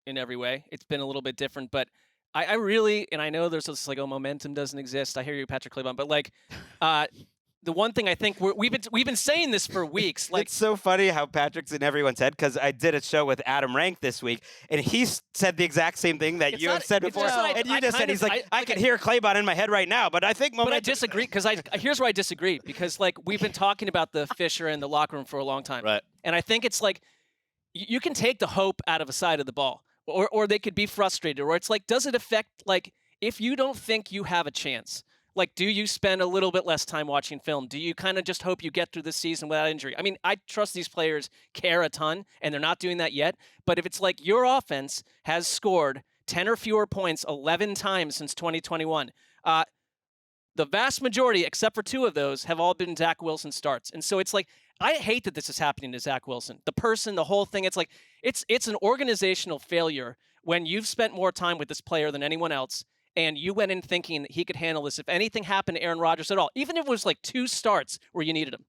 in every way. It's been a little bit different, but I really, and I know there's this like, momentum doesn't exist. I hear you, Patrick Claybon, but like, the one thing I think we've been saying this for weeks. Like, it's so funny how Patrick's in everyone's head because I did a show with Adam Rank this week, and he said the exact same thing that you have said before. And you just said, he's like, I can hear Claybon in my head right now, but I think But I disagree because here's where I disagree because like we've been talking about the Fisher in the locker room for a long time, Right? And I think it's like you can take the hope out of a side of the ball, or they could be frustrated, or it's like, does it affect like if you don't think you have a chance? Like, do you spend a little bit less time watching film? Do you kind of just hope you get through the season without injury? I mean, I trust these players care a ton, and they're not doing that yet. But if it's like your offense has scored 10 or fewer points 11 times since 2021, the vast majority, except for 2 of those, have all been Zach Wilson starts. And so it's like, I hate that this is happening to Zach Wilson. The person, the whole thing, it's like, it's an organizational failure when you've spent more time with this player than anyone else, and you went in thinking he could handle this if anything happened to Aaron Rodgers at all, even if it was like 2 starts where you needed him.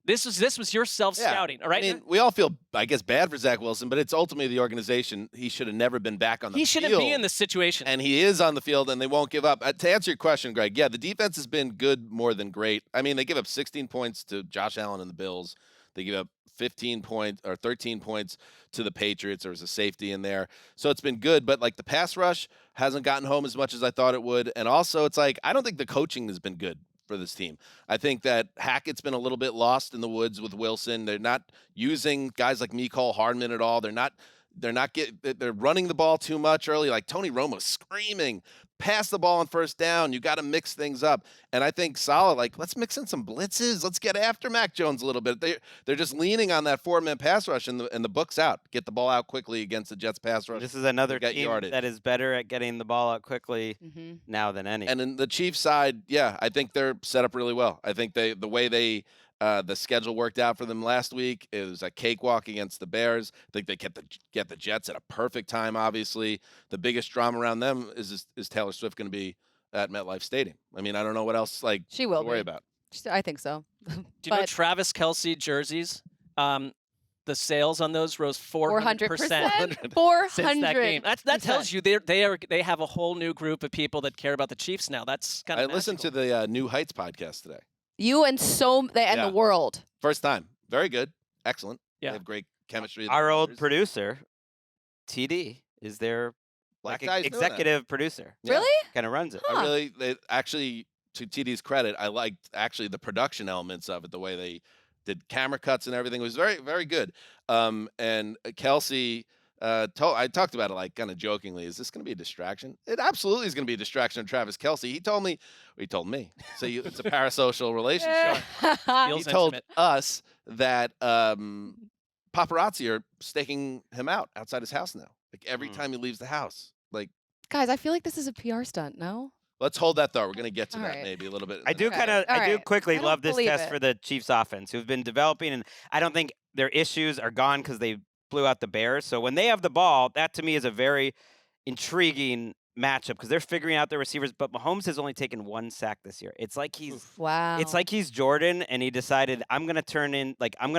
This was your self-scouting, all right? I mean, we all feel, I guess, bad for Zach Wilson, but it's ultimately the organization. He should have never been back on the field. He shouldn't be in this situation. And he is on the field, and they won't give up. To answer your question, Greg, yeah, the defense has been good more than great. I mean, they give up 16 points to Josh Allen and the Bills. They give up 13 points to the Patriots. There was a safety in there. So it's been good, but like the pass rush hasn't gotten home as much as I thought it would. And also it's like, I don't think the coaching has been good for this team. I think that Hackett's been a little bit lost in the woods with Wilson. They're not using guys like Mecole Hardman at all. They're running the ball too much early. Like Tony Romo's screaming, pass the ball on first down. You got to mix things up. And I think Saleh, like, let's mix in some blitzes. Let's get after Mac Jones a little bit. They're just leaning on that 4-man pass rush, and the book's out. Get the ball out quickly against the Jets pass rush. This is another team that is better at getting the ball out quickly now than any. And in the Chiefs side, yeah, I think they're set up really well. I think the way the schedule worked out for them last week. It was a cakewalk against the Bears. I think they get the Jets at a perfect time, obviously. The biggest drama around them is Taylor Swift going to be at MetLife Stadium? I mean, I don't know what else she will to worry about. I think so. Do you know Travis Kelce jerseys? The sales on those rose 400%. 400. Since that game. That tells you they have a whole new group of people that care about the Chiefs now. That's kind of I listened to the New Heights podcast today. You and the world. First time. Very good. Excellent. Yeah. They have great chemistry. Our old producer, TD, is their executive producer. Yeah. Really? Kind of runs it. Huh. To TD's credit, I liked actually the production elements of it, the way they did camera cuts and everything. It was very, very good. And Kelce, I talked about it like kind of jokingly. Is this going to be a distraction? It absolutely is going to be a distraction of Travis Kelce. He told me. So it's a parasocial relationship. He told us that paparazzi are staking him out outside his house now. Like every time he leaves the house. Like, guys, I feel like this is a PR stunt. No. Let's hold that thought. We're going to get to that maybe a little bit. I do quickly love this test for the Chiefs offense, who've been developing, and I don't think their issues are gone because they blew out the Bears. So when they have the ball, that to me is a very intriguing matchup because they're figuring out their receivers. But Mahomes has only taken 1 sack this year. It's like he's Jordan, and he decided I'm going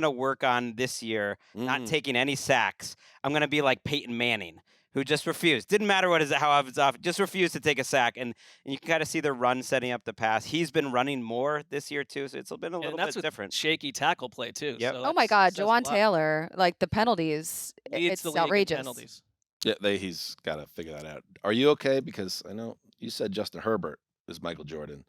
to work on this year, not taking any sacks. I'm going to be like Peyton Manning, who just refused. Didn't matter how it's off, just refused to take a sack. And you can kind of see the run setting up the pass. He's been running more this year, too, so it's been a little bit different. Shaky tackle play, too. Yep. So oh, my God. Jawan Taylor, like the penalties, it's outrageous. Penalties. Yeah, he's got to figure that out. Are you okay? Because I know you said Justin Herbert is Michael Jordan.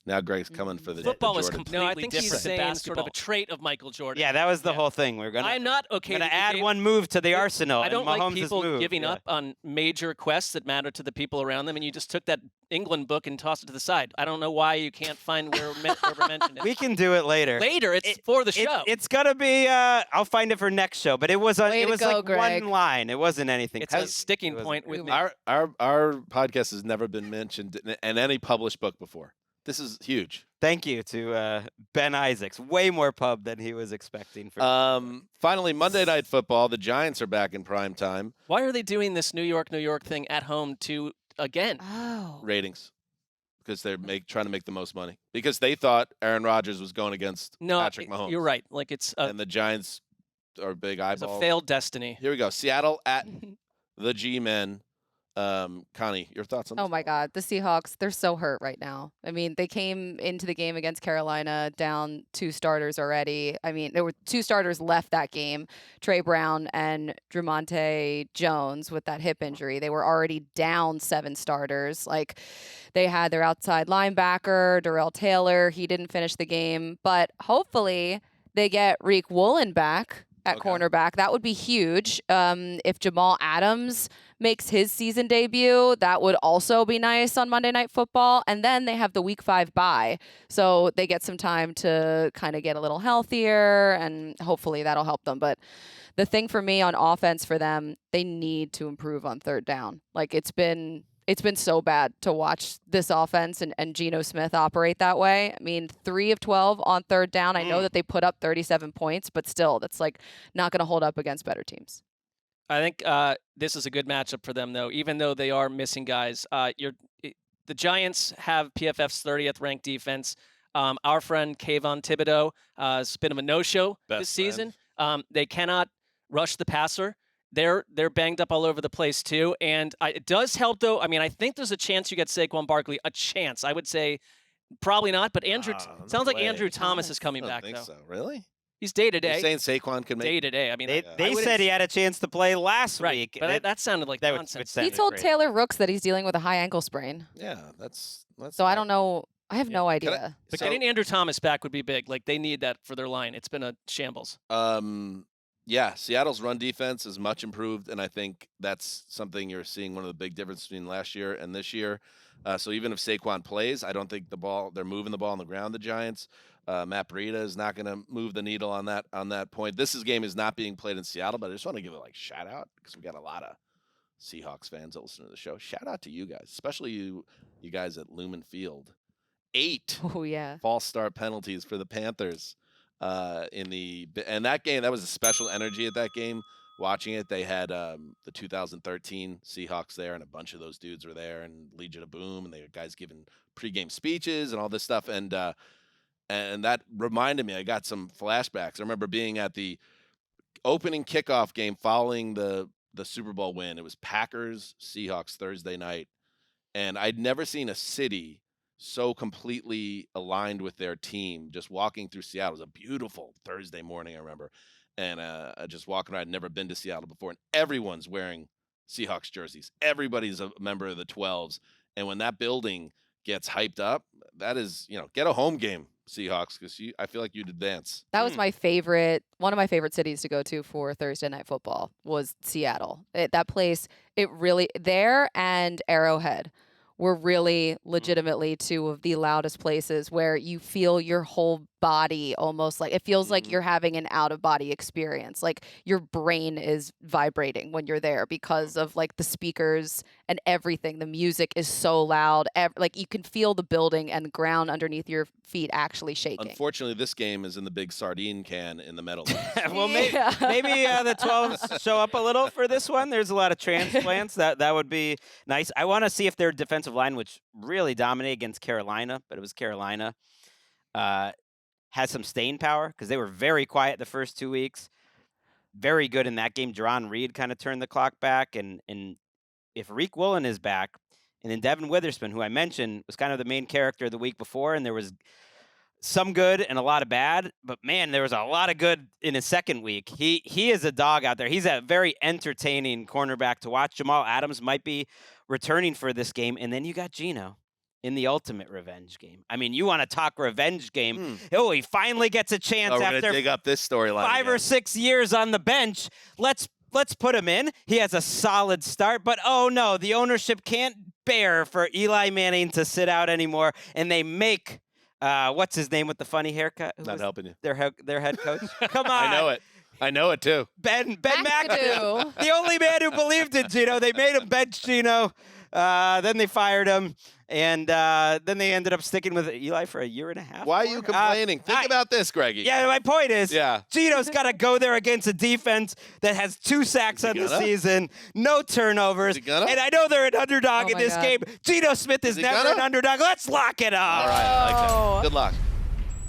Now Greg's coming for the football the is Jordan. completely No, I think different he's saying sort of a trait of Michael Jordan. Yeah, that was the whole thing. I'm not okay. Going to add one move to the arsenal. I don't like Mahomes' people giving up on major quests that matter to the people around them, and you just took that England book and tossed it to the side. I don't know why you can't find where mentioned it. We can do it later. It's for the show. It's gonna be. I'll find it for next show. But it was like Greg. one line. It wasn't anything. It's a sticking point with me. Our podcast has never been mentioned in any published book before. This is huge. Thank you to Ben Isaacs. Way more pub than he was expecting. Finally, Monday Night Football. The Giants are back in prime time. Why are they doing this New York thing at home again? Oh. Ratings. Because they're trying to make the most money. Because they thought Aaron Rodgers was going against Patrick Mahomes. You're right. Like and the Giants are big eyeballs. It's a failed destiny. Here we go. Seattle at the G-Men. Connie, your thoughts on this? Oh my God, the Seahawks, they're so hurt right now. I mean, they came into the game against Carolina down 2 starters already. I mean, there were 2 starters left that game, Trey Brown and Drumonte Jones with that hip injury. They were already down 7 starters. Like, they had their outside linebacker, Darrell Taylor. He didn't finish the game, but hopefully they get Reek Woolen back at cornerback. That would be huge. If Jamal Adams makes his season debut, that would also be nice on Monday Night Football. And then they have the Week 5 bye, so they get some time to kind of get a little healthier, and hopefully that'll help them. But the thing for me on offense for them, they need to improve on third down. Like, it's been so bad to watch this offense and Geno Smith operate that way. I mean, 3 of 12 on third down. I know that they put up 37 points, but still, that's like not going to hold up against better teams. I think this is a good matchup for them, though, even though they are missing guys. The Giants have PFF's 30th ranked defense. Our friend Kayvon Thibodeau has been a no-show this season. They cannot rush the passer. They're banged up all over the place, too. And it does help, though. I mean, I think there's a chance you get Saquon Barkley. A chance. I would say probably not. But sounds like Andrew Thomas is coming back, I don't though. think so. Really? He's day-to-day. You're saying Saquon can make day-to-day. I mean, they said he had a chance to play last week. But that sounded like nonsense. He told Taylor Rooks that he's dealing with a high ankle sprain. Yeah, that's so I don't know. I have no idea. But getting Andrew Thomas back would be big. Like, they need that for their line. It's been a shambles. Yeah, Seattle's run defense is much improved, and I think that's something you're seeing one of the big differences between last year and this year. So even if Saquon plays, I don't think they're moving the ball on the ground, the Giants. Matt Breida is not going to move the needle on that point. This game is not being played in Seattle, but I just want to give a shout out because we got a lot of Seahawks fans that listen to the show. Shout out to you guys, especially you guys at Lumen Field. 8 false start penalties for the Panthers and that game. That was a special energy at that game. Watching it, they had the 2013 Seahawks there, and a bunch of those dudes were there, and Legion of Boom, and they had guys giving pregame speeches and all this stuff, and that reminded me. I got some flashbacks. I remember being at the opening kickoff game following the Super Bowl win. It was Packers Seahawks Thursday night, and I'd never seen a city so completely aligned with their team. Just walking through Seattle, it was a beautiful Thursday morning, I remember. And just walking around. I'd never been to Seattle before, and everyone's wearing Seahawks jerseys. Everybody's a member of the 12s. And when that building gets hyped up, that is, get a home game, Seahawks, because I feel like you'd advance. That was one of my favorite cities to go to for Thursday Night Football was Seattle. That place, there and Arrowhead were really legitimately 2 of the loudest places where you feel your whole body almost like it feels like you're having an out-of-body experience. Like, your brain is vibrating when you're there because of the speakers and everything. The music is so loud. You can feel the building and ground underneath your feet actually shaking. Unfortunately, this game is in the big sardine can in the Meadowlands. Well, maybe the 12s show up a little for this one. There's a lot of transplants. That would be nice. I want to see if their defensive line, which really dominated against Carolina, but it was Carolina, has some staying power because they were very quiet the first 2 weeks. Very good in that game. Jerron Reed kind of turned the clock back. And if Reek Woolen is back, and then Devin Witherspoon, who I mentioned was kind of the main character the week before, and there was some good and a lot of bad, but man, there was a lot of good in his second week. He is a dog out there. He's a very entertaining cornerback to watch. Jamal Adams might be returning for this game, and then you got Geno in the ultimate revenge game. I mean, you want to talk revenge game. Oh, he finally gets a chance after dig up this storyline 5 or 6 years on the bench. Let's put him in. He has a solid start, but oh no, the ownership can't bear for Eli Manning to sit out anymore, and they make what's his name with the funny haircut? Not helping you. Their head coach. Come on. I know it too. Ben McAdoo. The only man who believed in Geno. They made him bench Geno. Then they fired him. And then they ended up sticking with Eli for a year and a half. Why are you complaining? Think about this, Greggy. Yeah, my point is, Geno's got to go there against a defense that has 2 sacks on the season, no turnovers. And I know they're an underdog in this game. Geno Smith is never an underdog. Let's lock it up. All right, I like that. Good luck.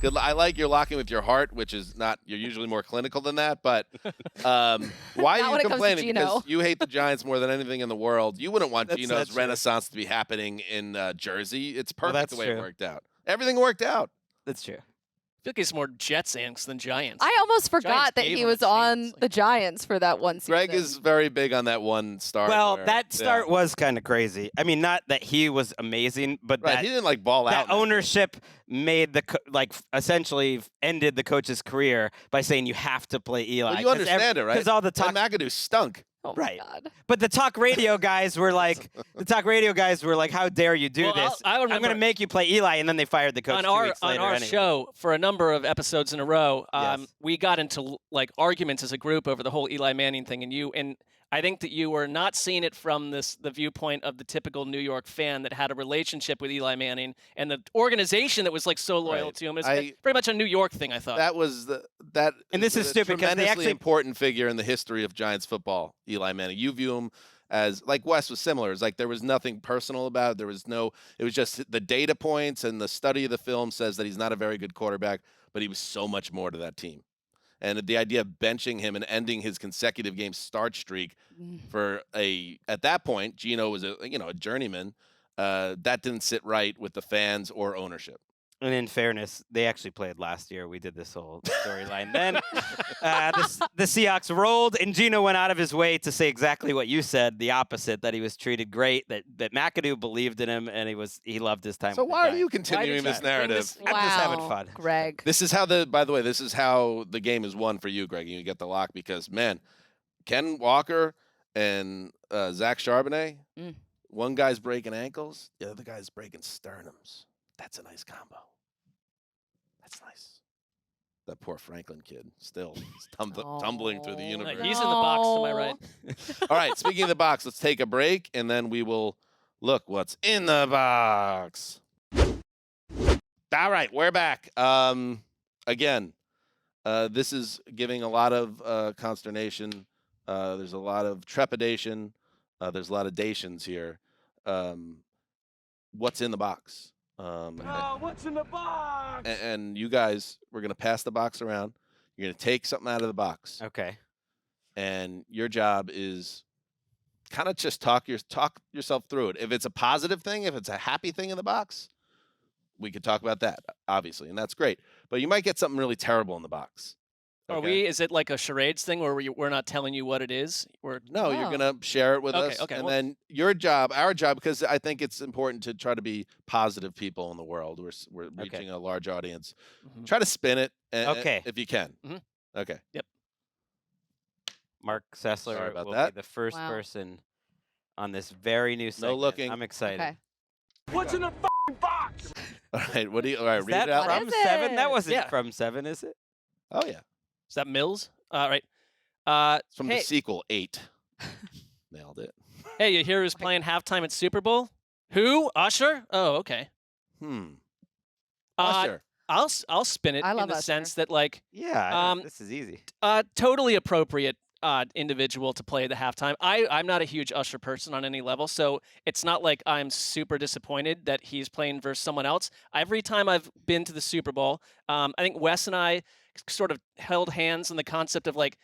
Good. I like you're locking with your heart, which is not. You're usually more clinical than that. But why Not are when you it comes to complaining? Geno. Because you hate the Giants more than anything in the world. You wouldn't want That's Geno's not true. renaissance to be happening in Jersey. It's Well, perfect that's the way true. it worked out. Everything worked out. That's true. I feel like he's more Jets angst than Giants. I almost forgot that gave he him a was on chance, like- the Giants for that one season. Greg is very big on that one start. Well, where- that yeah. start was kind of crazy. I mean, not that he was amazing, but Right, that he didn't like ball out. that ownership made essentially ended the coach's career by saying you have to play Eli. Well, you understand it, right? Because all the Ted talk, McAdoo stunk. Oh right. my God. but the talk radio guys were like, how dare you do Well, this? I I'm remember- going to make you play Eli, and then they fired the coach on 2 our weeks on later our anyway. show for a number of episodes in a row. Yes. We got into like arguments as a group over the whole Eli Manning thing, and I think that you were not seeing it from the viewpoint of the typical New York fan that had a relationship with Eli Manning and the organization that was like so loyal Right. to him. It's I- pretty much a New York thing, I thought. That was that. And this is a stupid 'cause they tremendously actually- important figure in the history of Giants football. Eli Manning. You view him as like Wes was similar. It's like there was nothing personal about it. There was no. It was just the data points and the study of the film says that he's not a very good quarterback, but he was so much more to that team. And the idea of benching him and ending his consecutive game start streak for at that point, Geno was a journeyman. That didn't sit right with the fans or ownership. And in fairness, they actually played last year. We did this whole storyline. Then the Seahawks rolled, and Geno went out of his way to say exactly what you said, the opposite, that he was treated great, that McAdoo believed in him, and he loved his time. So with the why are Giants. you Why did continuing you this bring narrative? this- I'm just having fun. Greg. This is how this is how the game is won for you, Greg. You get the lock because, man, Ken Walker and Zach Charbonnet, one guy's breaking ankles, the other guy's breaking sternums. That's a nice combo. That's nice. That poor Franklin kid still is tumbling through the Oh, universe. He's in the box to my right. All right, speaking of the box, let's take a break, and then we will look what's in the box. All right, we're back. Again, this is giving a lot of consternation. There's a lot of trepidation. There's a lot of dations here. What's in the box? what's in the box? And you guys, we're going to pass the box around. You're going to take something out of the box. Okay. And your job is kind of just talk yourself through it. If it's a positive thing, if it's a happy thing in the box, we could talk about that, obviously, and that's great. But you might get something really terrible in the box. Okay? Is it like a charades thing where we're not telling you what it is? No, you're gonna share it with us, and then our job, because I think it's important to try to be positive people in the world. We're reaching a large audience. Try to spin it, if you can. Okay. Yep. Marc Sessler Sorry about will that. be the first person on this very new segment. looking. I'm excited. Okay. What's in the f***ing box? All right. What do you? All right. Is Read that it out. from What is 7? That it? wasn't Yeah. from 7, is it? Oh yeah. Is that Mills? Right. It's from hey, the sequel 8. Nailed it. hey, you hear who's playing halftime at Super Bowl? Who? Usher? Oh, okay. Usher. I'll spin it I in love the Usher. sense that like Yeah, this is easy. totally appropriate individual to play the halftime. I'm not a huge Usher person on any level, so it's not like I'm super disappointed that he's playing versus someone else. Every time I've been to the Super Bowl, I think Wes and I sort of held hands on the concept of like,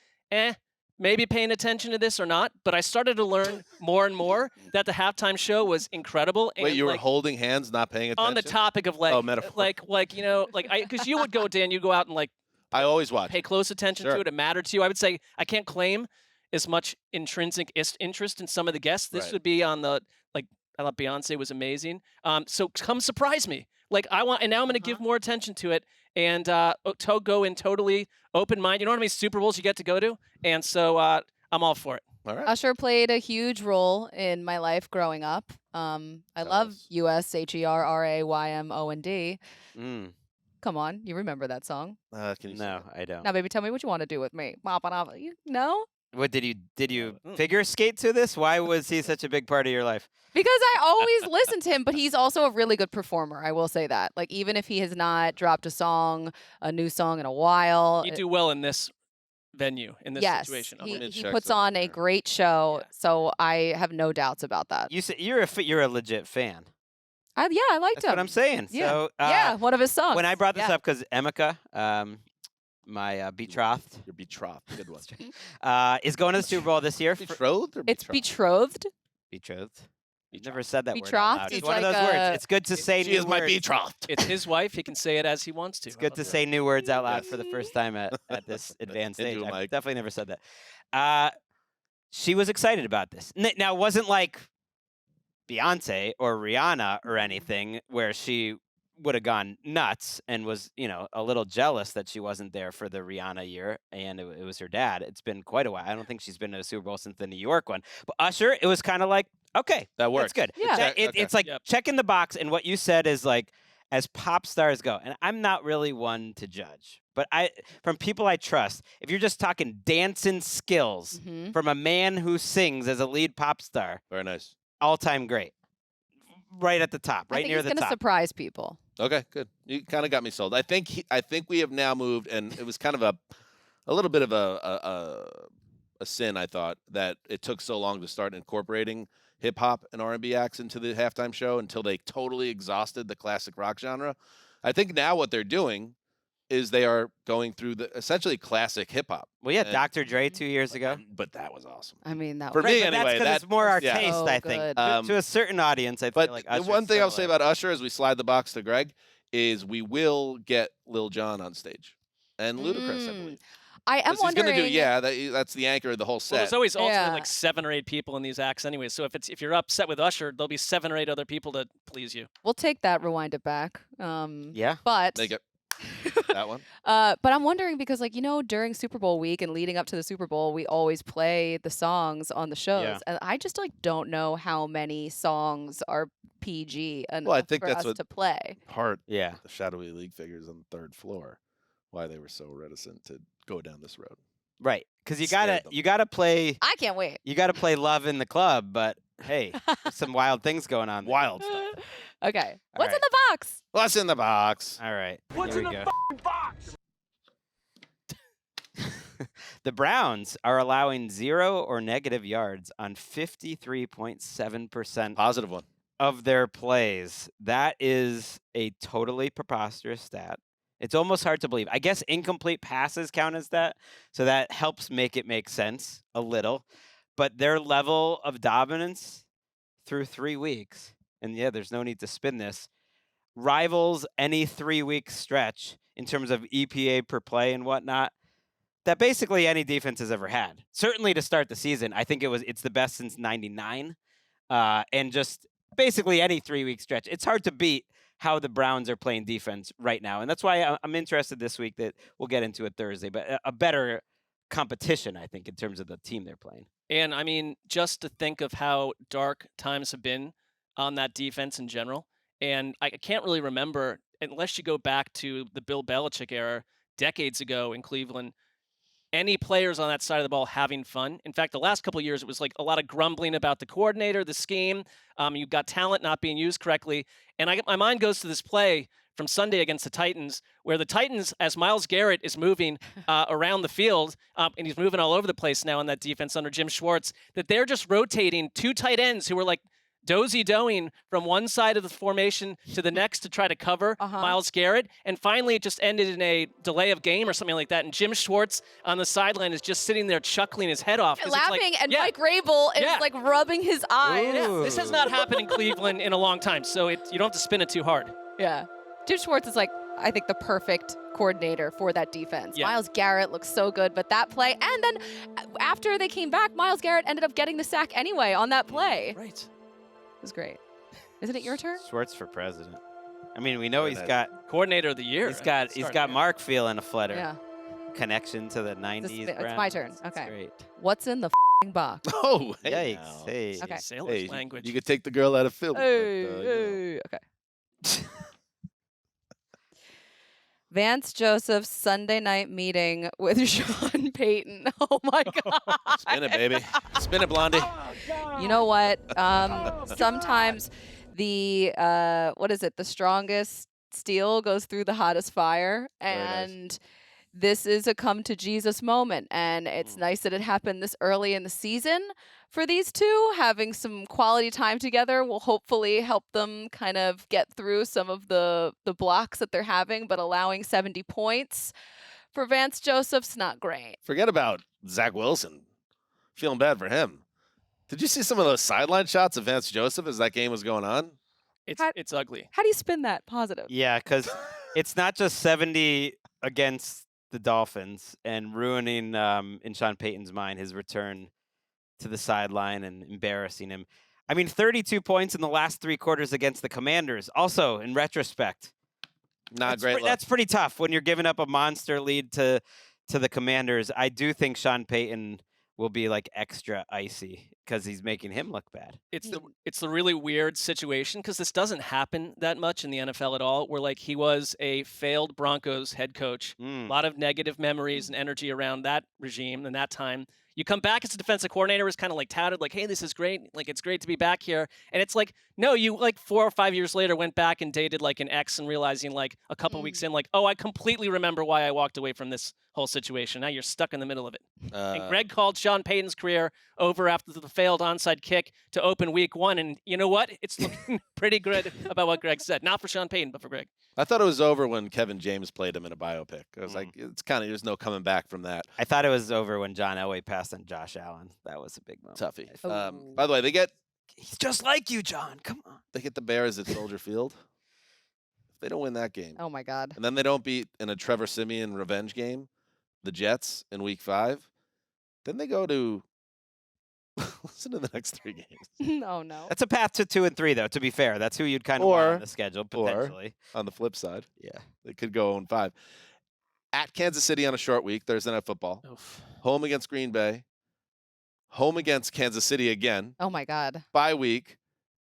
maybe paying attention to this or not. But I started to learn more and more that the halftime show was incredible. And Wait, you were like, holding hands, not paying attention? on the topic of like, metaphor. like you know, like because you would go, Dan, you go out and like I always watch. pay close attention Sure. to it. It mattered to you. I would say I can't claim as much intrinsic interest in some of the guests. This Right. would be on the like. I thought Beyonce was amazing. So come surprise me. Like and now I'm going to give more attention to it and to go in totally open mind. You know how many Super Bowls you get to go to, and so I'm all for it. All right. Usher played a huge role in my life growing up. I love USHERRAYMOND. Come on, you remember that song? Can you sing No, it? I don't. Now, baby, tell me what you want to do with me. You know? What did you figure skate to this? Why was he such a big part of your life? Because I always listen to him, but he's also a really good performer. I will say that. Like, even if he has not dropped a new song in a while. You do well in this venue, in this yes, situation. he puts on a great show, so I have no doubts about that. You say you're a legit fan. I liked That's him. what I'm saying. Yeah. So yeah, one of his songs. when I brought this Yeah. up, because Emeka, my betrothed, You're betrothed. Good one. is going to the Super Bowl this year. Betrothed or It's betrothed? betrothed. You've never said that word out Betrothed loud. is It's one of like those words. a- It's good to say She new is my words. betrothed. It's his wife. He can say it as he wants to. It's How good about to that? say new words out loud for the first time at this advanced Into stage. a I've mic. definitely never said that. She was excited about this. Now, it wasn't like Beyonce or Rihanna or anything where she would have gone nuts and was, a little jealous that she wasn't there for the Rihanna year, and it was her dad. It's been quite a while. I don't think she's been to a Super Bowl since the New York one. But Usher, it was kind of like, okay, That works. that's good. Yeah. Okay. It's like Yep. checking the box, and what you said is like, as pop stars go, and I'm not really one to judge, but from people I trust, if you're just talking dancing skills Mhm. from a man who sings as a lead pop star, Very nice. all-time great. Right at the top, I right think near he's the gonna top. surprise people. Okay, good. You kind of got me sold. I think we have now moved, and it was kind of a little bit of a sin. I thought that it took so long to start incorporating hip hop and R&B acts into the halftime show until they totally exhausted the classic rock genre. I think now what they're doing is they are going through the essentially classic hip hop. Well, yeah, And- Dr. Dre 2 years ago. But that was awesome. I mean, that For was me, but anyway, that's 'cause that- it's more our yeah. taste, So I think. good. To a certain audience, I feel But like the Usher's one thing I'll so, say like- about Usher as we slide the box to Greg is we will get Lil Jon on stage and Ludacris, I believe. I am 'Cause he's wondering. going to do, that's the anchor of the whole Well, set. there's always alternate Yeah. like 7 or 8 people in these acts anyway. So if you're upset with Usher, there'll be 7 or 8 other people to please you. We'll take that, rewind it back. Yeah. But Make it that one. but I'm wondering because, during Super Bowl week and leading up to the Super Bowl, we always play the songs on the shows, Yeah. and I just don't know how many songs are PG enough I think for that's us what- to play. Part Yeah. the shadowy league figures on the 3rd floor, why they were so reticent to go down this road. Right. Because you Scared gotta them. play I can't wait. Love in the Club, but hey, there's some wild things going on there. Wild stuff. Okay, what's in right. the box? What's in the box? All right. What's in the box? The Browns are allowing 0 or negative yards on 53.7% Positive one. of their plays. That is a totally preposterous stat. It's almost hard to believe. I guess incomplete passes count as that, so that helps make it make sense a little. But their level of dominance through 3 weeks, and yeah, there's no need to spin this, rivals any 3-week stretch in terms of EPA per play and whatnot that basically any defense has ever had. Certainly to start the season, I think it's the best since '99, and just basically any 3-week stretch. It's hard to beat how the Browns are playing defense right now, and that's why I'm interested this week that we'll get into it Thursday, but a better competition, I think, in terms of the team they're playing. And I mean, just to think of how dark times have been on that defense in general. And I can't really remember, unless you go back to the Bill Belichick era decades ago in Cleveland, any players on that side of the ball having fun. In fact, the last couple of years, it was like a lot of grumbling about the coordinator, the scheme. You've got talent not being used correctly. And my mind goes to this play from Sunday against the Titans, where the Titans, as Myles Garrett is moving around the field, and he's moving all over the place now on that defense under Jim Schwartz, that they're just rotating 2 tight ends who were like dozy-doing from one side of the formation to the next to try to cover Myles Garrett. And finally, it just ended in a delay of game or something like that. And Jim Schwartz on the sideline is just sitting there chuckling his head off. 'cause it's Laughing, like, and yeah, Mike Rabel is Yeah. rubbing his eyes. yeah, this has not happened in Cleveland in a long time, so you don't have to spin it too hard. Yeah. Jim Schwartz is I think the perfect coordinator for that defense. Yeah. Myles Garrett looks so good, but that play, and then after they came back, Myles Garrett ended up getting the sack anyway on that play. Right. It was great. Isn't it your turn? Schwartz for president. I mean, we know Very he's nice. got Coordinator of the year. he's got Start. Mark feeling a flutter. Yeah. Connection to the 90s. It's Browns. my turn. It's Okay. great. What's in the box? Oh, hey Yikes. now. Hey. Okay. Sailor's Hey, language. you could take the girl out of Philly. Okay. Vance Joseph's Sunday night meeting with Sean Payton. Oh my God. Spin it, baby. Spin it, Blondie. You know what? Sometimes the the strongest steel goes through the hottest fire, Very nice. and this is a come to Jesus moment. And it's nice that it happened this early in the season for these two. Having some quality time together will hopefully help them kind of get through some of the blocks that they're having, but allowing 70 points for Vance Joseph's not great. Forget about Zach Wilson. Feeling bad for him. Did you see some of those sideline shots of Vance Joseph as that game was going on? It's ugly. How do you spin that positive? Yeah, because it's not just 70 against the Dolphins and ruining, in Sean Payton's mind, his return to the sideline and embarrassing him. I mean, 32 points in the last 3 quarters against the Commanders. Also, in retrospect, Not great. That's pretty tough when you're giving up a monster lead to the Commanders. I do think Sean Payton will be like extra icy because he's making him look bad. It's the really weird situation because this doesn't happen that much in the NFL at all. Where like he was a failed Broncos head coach, a lot of negative memories and energy around that regime and that time. You come back as a defensive coordinator, is kind of like touted, like, hey, this is great. Like, it's great to be back here. And it's like, no, you like 4 or 5 years later went back and dated like an ex and realizing like a couple weeks in, like, oh, I completely remember why I walked away from this whole situation. Now you're stuck in the middle of it. And Gregg called Sean Payton's career over after the failed onside kick to open week 1. And you know what? It's looking pretty good about what Gregg said. Not for Sean Payton, but for Gregg. I thought it was over when Kevin James played him in a biopic. I was like, it's kind of, there's no coming back from that. I thought it was over when John Elway passed on Josh Allen. That was a big moment. Toughie. By the way, He's just like you, John. Come on. they get the Bears at Soldier Field. If they don't win that game, Oh my God. and then they don't beat in a Trevor Siemian revenge game, the Jets in Week 5, then they go to listen to the next 3 games. Oh no. That's a path to 2 and 3, though. To be fair, that's who you'd kind of want on the schedule potentially. On the flip side, Yeah. they could go 0-5. At Kansas City on a short week, Thursday Night Football. Oof. Home against Green Bay. Home against Kansas City again. Oh my God. Bye week.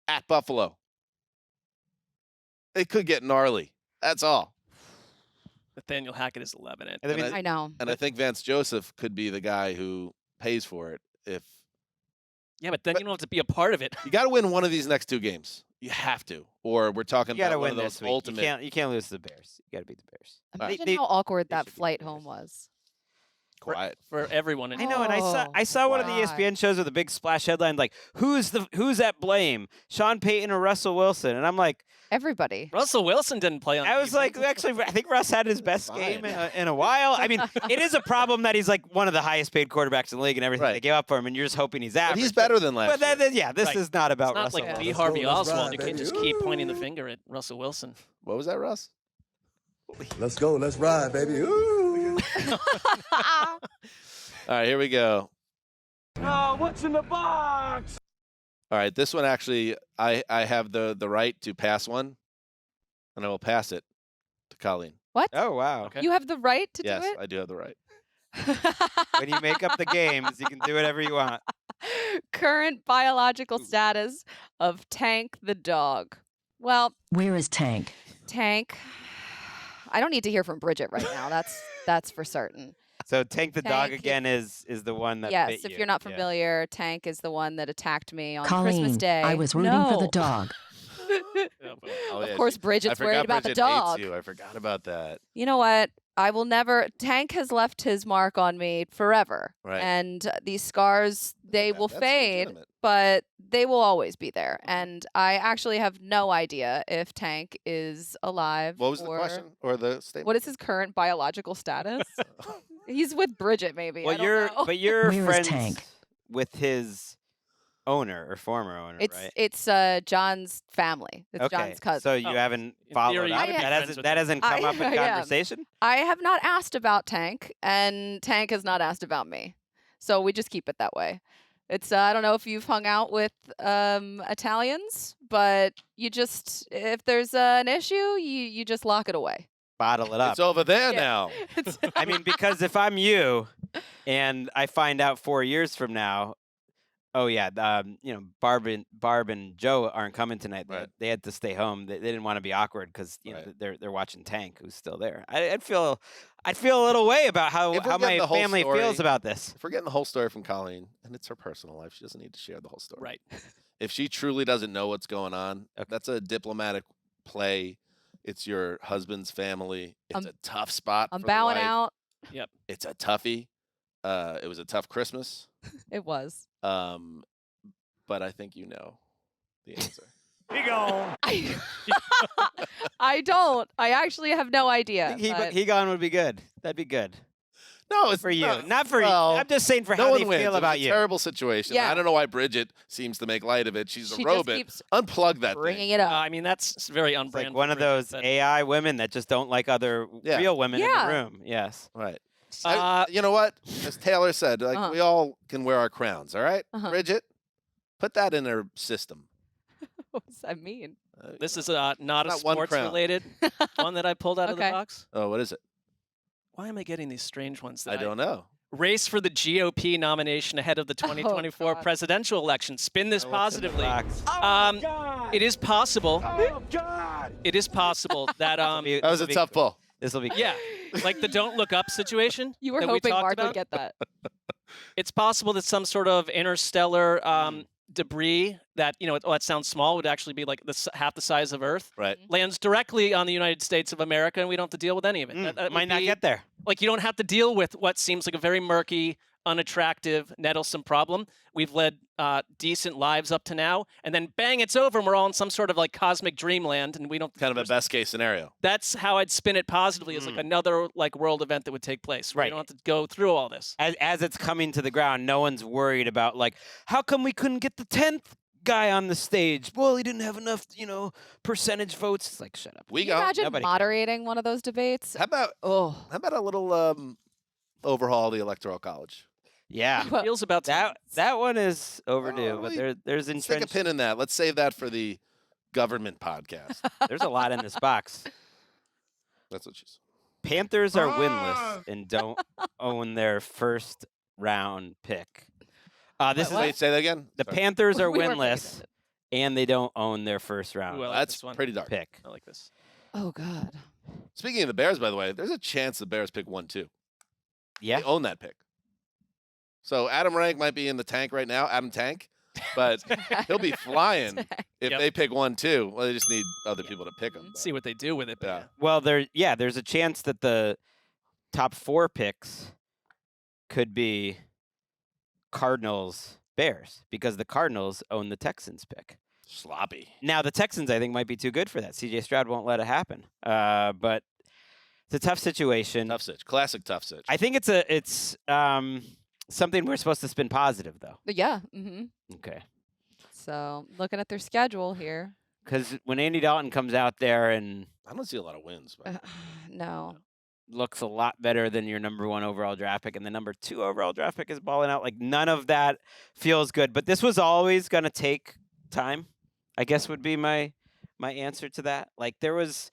At Buffalo. It could get gnarly. That's all. Nathaniel Hackett is 11. And I mean, I know. And I think Vance Joseph could be the guy who pays for it. If Yeah, but then you don't have to be a part of it. you got to win one of these next 2 games, you have to. Or we're talking you got to about one win of this those week. ultimate. You can't lose to the Bears. You got to beat the Bears. Imagine how awkward they that should be flight Bears. home was. Quiet. For everyone. I know, and I saw one of the God. ESPN shows with a big splash headline like, "Who's at blame? Sean Payton or Russell Wilson?" And I'm like, Everybody. Russell Wilson didn't play on I was defense. like, actually, I think Russ had his best Fine. game in a while. I mean, it is a problem that he's like one of the highest paid quarterbacks in the league and everything. Right. They gave up for him, and you're just hoping he's average. But he's better than last But year. yeah, this Right. is not about It's not Russell like B. Wilson. Harvey Let's Oswald. ride, You can't baby. just keep pointing the finger at Russell Wilson. What was that, Russ? Let's go. Let's ride, baby. Ooh. All right, here we go. Oh, what's in the box? All right, this one actually, I have the right to pass one, and I will pass it to Colleen. What? Oh, wow. Okay. You have the right to Yes, do it? I do have the right. When you make up the games, you can do whatever you want. Current biological status of Tank the dog. Well, Where is Tank? Tank. I don't need to hear from Bridget right now. That's for certain. So Tank the dog Tank again is the one that Yes, bit if you. you're not Yeah. familiar, Tank is the one that attacked me on Colleen, Christmas Day. I was rooting for the No. dog. Oh, Of yeah, course, I Bridget's forgot worried about Bridget the dog. hates you. I forgot about that. You know what? I will never. Tank has left his mark on me forever, Right. and these scars they will That's fade, legitimate. but they will always be there. And I actually have no idea if Tank is alive. What was the or question or the statement? What is his current biological status? He's with Bridget, maybe. Well, I don't know. but you're Where is friends Tank? with his owner or former owner, right? It's John's family. It's Okay, John's cousin. so you Oh, haven't in followed theory, you up. would be friends with That him. hasn't come up in I am. conversation. I have not asked about Tank, and Tank has not asked about me. So we just keep it that way. It's I don't know if you've hung out with Italians, but you just if there's an issue, you just lock it away. Bottle it up. It's over there Yeah. now. It's I mean, because if I'm you, and I find out 4 years from now, oh yeah, Barb and Joe aren't coming tonight. Right. They had to stay home. They didn't want to be awkward because Right. they're watching Tank, who's still there. I'd feel a little way about how If we're my getting the whole family story- feels about this. If we're getting the whole story from Colleen, and it's her personal life, she doesn't need to share the whole story. Right. If she truly doesn't know what's going on, that's a diplomatic play. It's your husband's family. It's a tough spot. I'm for the bowing wife. out. Yep. It's a toughie. It was a tough Christmas. It was. But I think you know the answer. I don't. I actually have no idea. but- He gone would be good. That'd be good. No, it's For you. Not for well, you. I'm just saying for no how one they wins. feel It was about a you. terrible situation. Yeah. I don't know why Bridget seems to make light of it. She's She a just robot. keeps Unplug that bringing thing. it up. I mean, that's very on It's brand. like for one of Bridget, those but- AI women that just don't like other Yeah. real women in Yeah. the room. Yes. Right. Uh, You know what? As Taylor said, like Uh-huh. we all can wear our crowns. All right, Uh-huh. Bridget, put that in her system. What does that mean? This is not a Not one crown. sports-related one that I pulled out of the Okay. box. Oh, what is it? Why am I getting these strange ones? That I don't know. Race for the GOP nomination ahead of the 2024 God. presidential election. Spin this What's in the positively. box? It is possible. It is possible that That was a tough pull. This will be. yeah, like the don't look up situation. You were that we hoping talked Mark about. would get that. It's possible that some sort of interstellar debris that that sounds small would actually be like half the size of Earth Right. lands directly on the United States of America, and we don't have to deal with any of it. That would Might not be- get there. Like you don't have to deal with what seems like a very murky, unattractive, nettlesome problem. We've led decent lives up to now, and then bang, it's over, and we're all in some sort of like cosmic dreamland, and we don't. Kind of a best case scenario. That's how I'd spin it positively, as like another like world event that would take place. Where Right. You don't have to go through all this. As it's coming to the ground, no one's worried about like, how come we couldn't get the 10th guy on the stage? Well, he didn't have enough, percentage votes. It's like, shut up. We Can you go. imagine Nobody moderating one of those debates? How about Oh. a little overhaul of the Electoral College? Yeah. Well, Feels about That one is overdue, Oh, but we- there's Let's stick a entrenched. pin in that. Let's save that for the government podcast. There's a lot in this box. That's what she's. Panthers are winless and don't own their first round pick. This is What? Wait, say that again. the Sorry. Panthers are We weren't paying winless attention. and they don't own their first round Ooh, I like That's this one. pretty dark. pick. I like this. Oh God. Speaking of the Bears, by the way, there's a chance the Bears pick 1-2. Yeah. They own that pick. So Adam Rank might be in the tank right now, Adam Tank, but he'll be flying if Yep. they pick 1-2. Well, they just need other people to pick them. See what they do with it. But Yeah. Well, there's a chance that the top 4 picks could be Cardinals, Bears, because the Cardinals own the Texans pick. Sloppy. Now the Texans, I think, might be too good for that. CJ Stroud won't let it happen. But it's a tough situation. Tough sitch. Classic tough sitch. I think it's something we're supposed to spin positive, though. Yeah. Mm-hmm. Okay. So looking at their schedule here. Because when Andy Dalton comes out there and I don't see a lot of wins. But No. looks a lot better than your number 1 overall draft pick, and the number 2 overall draft pick is balling out, like none of that feels good. But this was always going to take time, I guess would be my answer to that. Like there was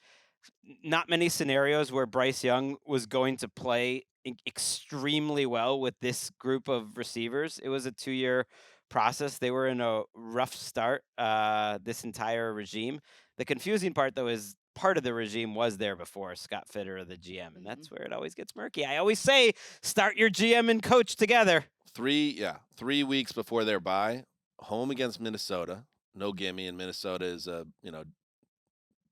not many scenarios where Bryce Young was going to play extremely well with this group of receivers. It was a 2-year process. They were in a rough start, this entire regime. The confusing part, though, is part of the regime was there before Scott Fitter, the GM, and that's where it always gets murky. I always say, start your GM and coach together. 3 weeks before their bye, home against Minnesota. No gimme, and Minnesota is a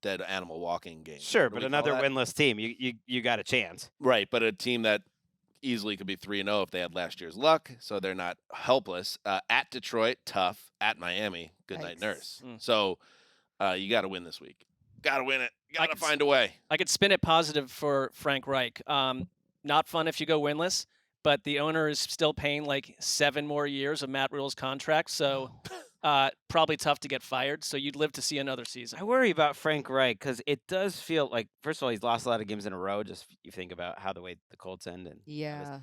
dead animal walking game. Sure, What do but we another call that? winless team, you got a chance. Right, but a team that easily could be 3-0 if they had last year's luck, so they're not helpless. At Detroit, tough. At Miami, good night Yikes. nurse. Mm. So you got to win this week. Got to win it. Got to can s- find a way. I could spin it positive for Frank Reich. Not fun if you go winless, but the owner is still paying like 7 more years of Matt Rule's contract, so probably tough to get fired. So you'd live to see another season. I worry about Frank Reich because it does feel like, first of all, he's lost a lot of games in a row. Just you think about how the way the Colts end, and Yeah.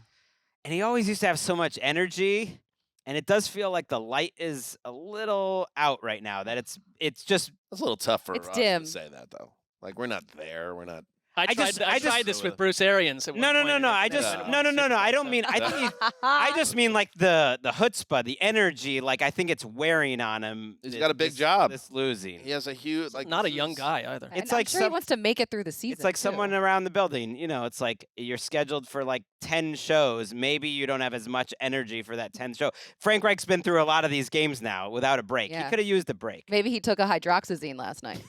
and he always used to have so much energy, and it does feel like the light is a little out right now. That it's just It's a little tough for It's us dim. to say that, though. Like, we're not there. We're not. I tried this with Bruce Arians. At no. one point, and it I didn't just end no. well. I don't mean. I think I just mean like the chutzpah, the energy. Like I think it's wearing on him. He's got a big job. This losing. He has a huge, like, Not a this young is- guy either. And It's I'm like sure he some- wants to make it through the season. It's like too. someone around the building. It's like you're scheduled for like 10 shows. Maybe you don't have as much energy for that 10th show. Frank Reich's been through a lot of these games now without a break. Yeah. He could have used a break. Maybe he took a hydroxyzine last night.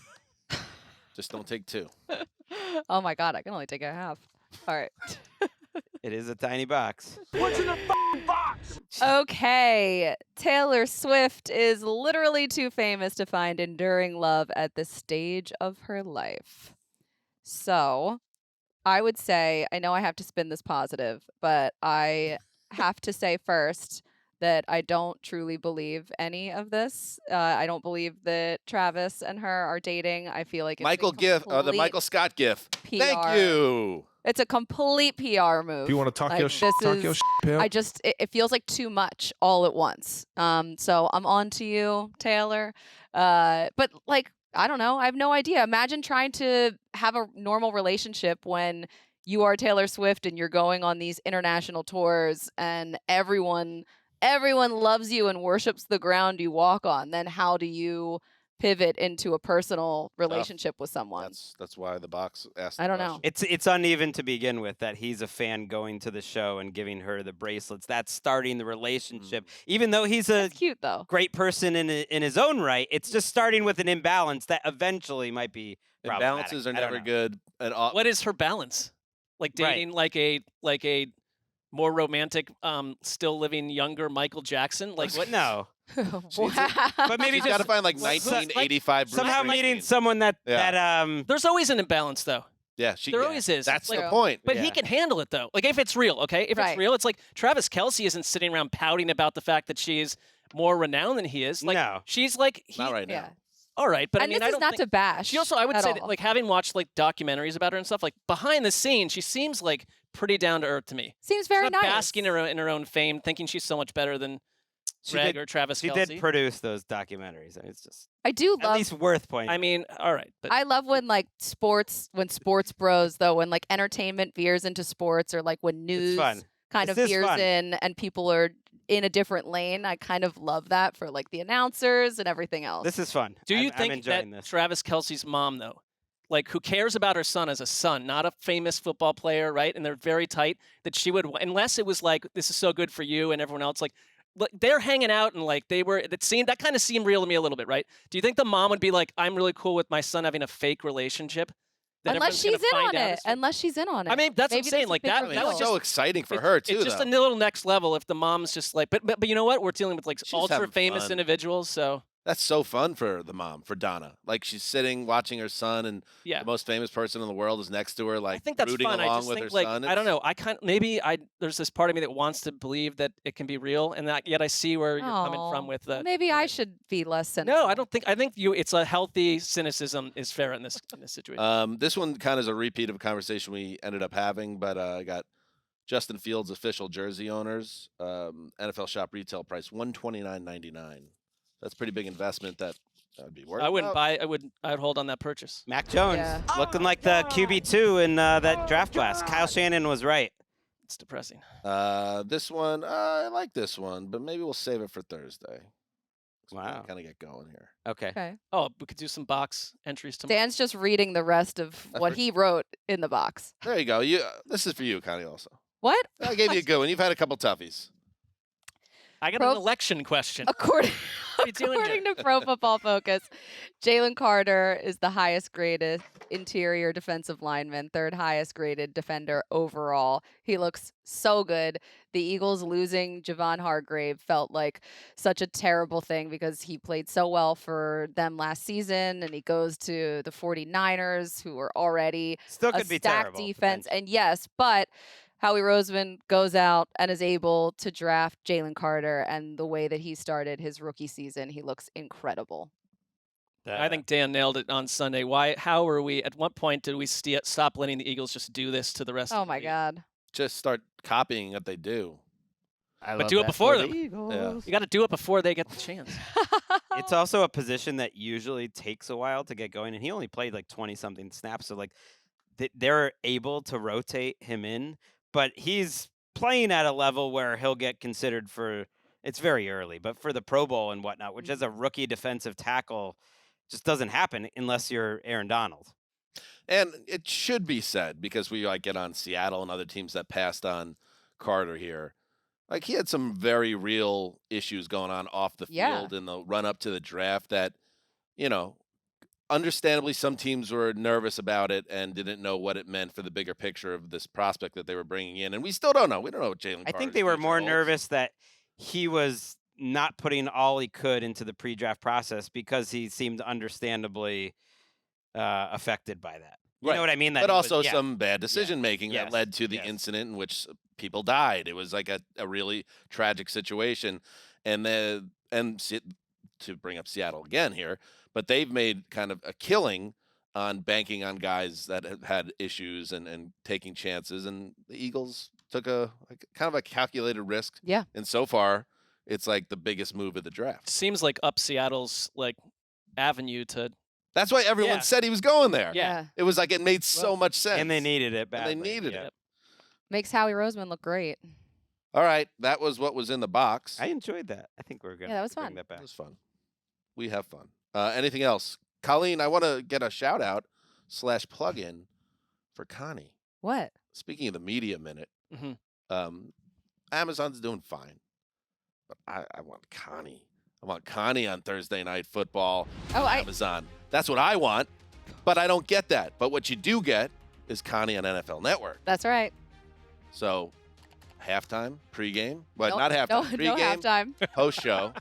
Just don't take 2. Oh my God, I can only take a half. All right. It is a tiny box. Okay, Taylor Swift is literally too famous to find enduring love at this stage of her life. So, I would say, I know I have to spin this positive, but I have to say first that I don't truly believe any of this. I don't believe that Travis and her are dating. I feel like it's Michael GIF, the complete Michael Scott GIF. Thank PR. you. It's a complete PR move. If you want to talk Like, your shit, this talk is- your shit, pimp. it feels like too much all at once. So I'm on to you, Taylor. But like, I don't know. I have no idea. Imagine trying to have a normal relationship when you are Taylor Swift and you're going on these international tours and everyone loves you and worships the ground you walk on. Then how do you pivot into a personal relationship with someone? That's why the box asked. I don't the know. question. It's uneven to begin with that he's a fan going to the show and giving her the bracelets. That's starting the relationship. Even though he's a That's cute though. great person in his own right, it's just starting with an imbalance that eventually might be problematic. Imbalances are I don't never know. good at all. What is her balance? Like Right. dating like a more romantic, still living younger Michael Jackson? Like what? No. Wow. But maybe She's just got to find like like, 1985. Bruce somehow Springsteen. meeting someone that There's always an imbalance though. Yeah, There always is. That's Like, the point. But he Yeah. can handle it though. Like if it's real, okay? If Right. it's real, it's like Travis Kelce isn't sitting around pouting about the fact that she's more renowned than he is. Like No. she's like Not right now. Yeah. all right, but And I mean this I is don't not think, to bash. She also, I would at say, all. that, like having watched like documentaries about her and stuff, like behind the scenes, she seems like pretty down to earth to me. Seems She's very not nice. basking in her own fame, thinking she's so much better than Gregg or Travis She Kelce. did produce those documentaries. I mean, it's just I do at love. least worth pointing. I mean, all right, but I love when like sports bros though, when like entertainment veers into sports, or like when news it's fun. kind This of is veers fun. in and people are in a different lane. I kind of love that for like the announcers and everything else. This is fun. do you I'm think that enjoying this? Travis Kelce's mom, though, like who cares about her son as a son, not a famous football player, right? And they're very tight, that she would, unless it was like, this is so good for you and everyone else, like they're hanging out and like they were, that kind of seemed real to me a little bit, right? Do you think the mom would be like, I'm really cool with my son having a fake relationship? that Unless everyone's she's gonna in on find out it. is fake? Unless she's in on it. I mean, that's what I'm Maybe saying. a Like big that, I mean, that it's was so just exciting for her too. It's just though. a little next level if the mom's just like, but you know what? We're dealing with like She's ultra having famous fun. individuals, so That's so fun for the mom, for Donna. Like she's sitting watching her son, and yeah. the most famous person in the world is next to her, like I think that's rooting fun. I along just with think her like son. I don't It's- know. There's this part of me that wants to believe that it can be real, and that yet I see where you're coming from Oh, with the. maybe I should be less cynical. No, I don't think. I think it's a healthy cynicism is fair in this situation. This one kind of is a repeat of a conversation we ended up having, but I got Justin Fields' official jersey owners, NFL shop retail price $129.99. That's a pretty big investment. That'd be worth. I wouldn't about- buy. I'd hold on that purchase. Mac Jones Yeah. looking like the QB2 in that draft class. Kyle Shannon was right. It's depressing. This one, I like this one, but maybe we'll save it for Thursday. Wow. Kind of get going here. Okay. Okay. Oh, we could do some box entries tomorrow. Dan's just reading the rest of what he wrote in the box. There you go. This is for you, Connie. Also, What? I gave you a good one. You've had a couple toughies. I got Pro- an election question. According, What are you doing according to Pro Football Focus, Jalen Carter is the highest graded interior defensive lineman, third highest graded defender overall. He looks so good. The Eagles losing Javon Hargrave felt like such a terrible thing because he played so well for them last season, and he goes to the 49ers, who are already Still a could be stacked terrible. defense. potentially. And yes, but Howie Roseman goes out and is able to draft Jalen Carter, and the way that he started his rookie season, he looks incredible. I think Dan nailed it on Sunday. How are we? At what point did we stop letting the Eagles just do this to the rest? Oh of the my league? God. Just start copying what they do. I But love do it that before for the them. Eagles. You got to do it before they get the chance. It's also a position that usually takes a while to get going, and he only played like 20-something snaps, so like they're able to rotate him in, but he's playing at a level where he'll get considered for. It's very early, but for the Pro Bowl and whatnot, which as a rookie defensive tackle just doesn't happen unless you're Aaron Donald. And it should be said, because we like get on Seattle and other teams that passed on Carter here. Like he had some very real issues going on off the Yeah. field in the run up to the draft that, you know, understandably, some teams were nervous about it and didn't know what it meant for the bigger picture of this prospect that they were bringing in. And we still don't know. We don't know what Jalen I Carter's think they were future more holds. nervous that he was not putting all he could into the pre-draft process because he seemed understandably affected by that. You know what I mean? That But he was- also yeah. some bad decision making Yes. that led to the Yes. incident in which people died. It was like a really tragic situation. And to bring up Seattle again here, but they've made kind of a killing on banking on guys that have had issues and taking chances. And the Eagles took kind of a calculated risk. Yeah. And so far, it's like the biggest move of the draft. Seems like up Seattle's like avenue to. That's why everyone Yeah. said he was going there. Yeah. It was like it made so much sense. And they needed it And badly. they needed yeah. it. Makes Howie Roseman look great. All right, that was what was in the box. I enjoyed that. I think we're going to that was bring fun. that back. It was fun. We have fun. Anything else? Colleen, I want to get a shout out / plug in for Connie. What? Speaking of the media minute, Mhm. Amazon's doing fine. But I want Connie. I want Connie on Thursday Night Football Oh, on Amazon. That's what I want, but I don't get that. But what you do get is Connie on NFL Network. That's right. So halftime, pregame, but No- not halftime, No pregame, halftime. post show.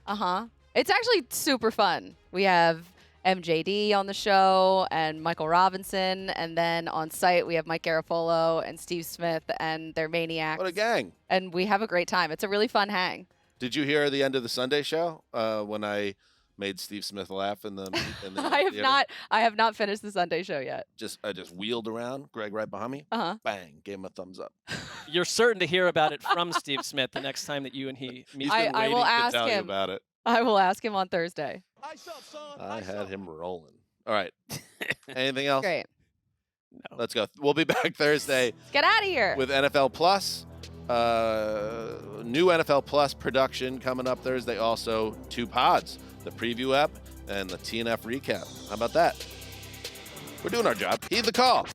It's actually super fun. We have MJD on the show and Michael Robinson, and then on site we have Mike Garafolo and Steve Smith, and they're maniacs. What a gang. And we have a great time. It's a really fun hang. Did you hear the end of the Sunday show when I made Steve Smith laugh in the theater? I have not finished the Sunday show yet. I just wheeled around, Greg right behind me, bang, gave him a thumbs up. You're certain to hear about it from Steve Smith the next time that you and he meet. He's been I will waiting to ask tell you him. about it. I will ask him on Thursday. I had him rolling. All right. Anything else? Great. No. Let's go. We'll be back Thursday Get out of here. with NFL Plus. New NFL Plus production coming up Thursday. Also, 2 pods, the preview app and the TNF recap. How about that? We're doing our job. Heed the call.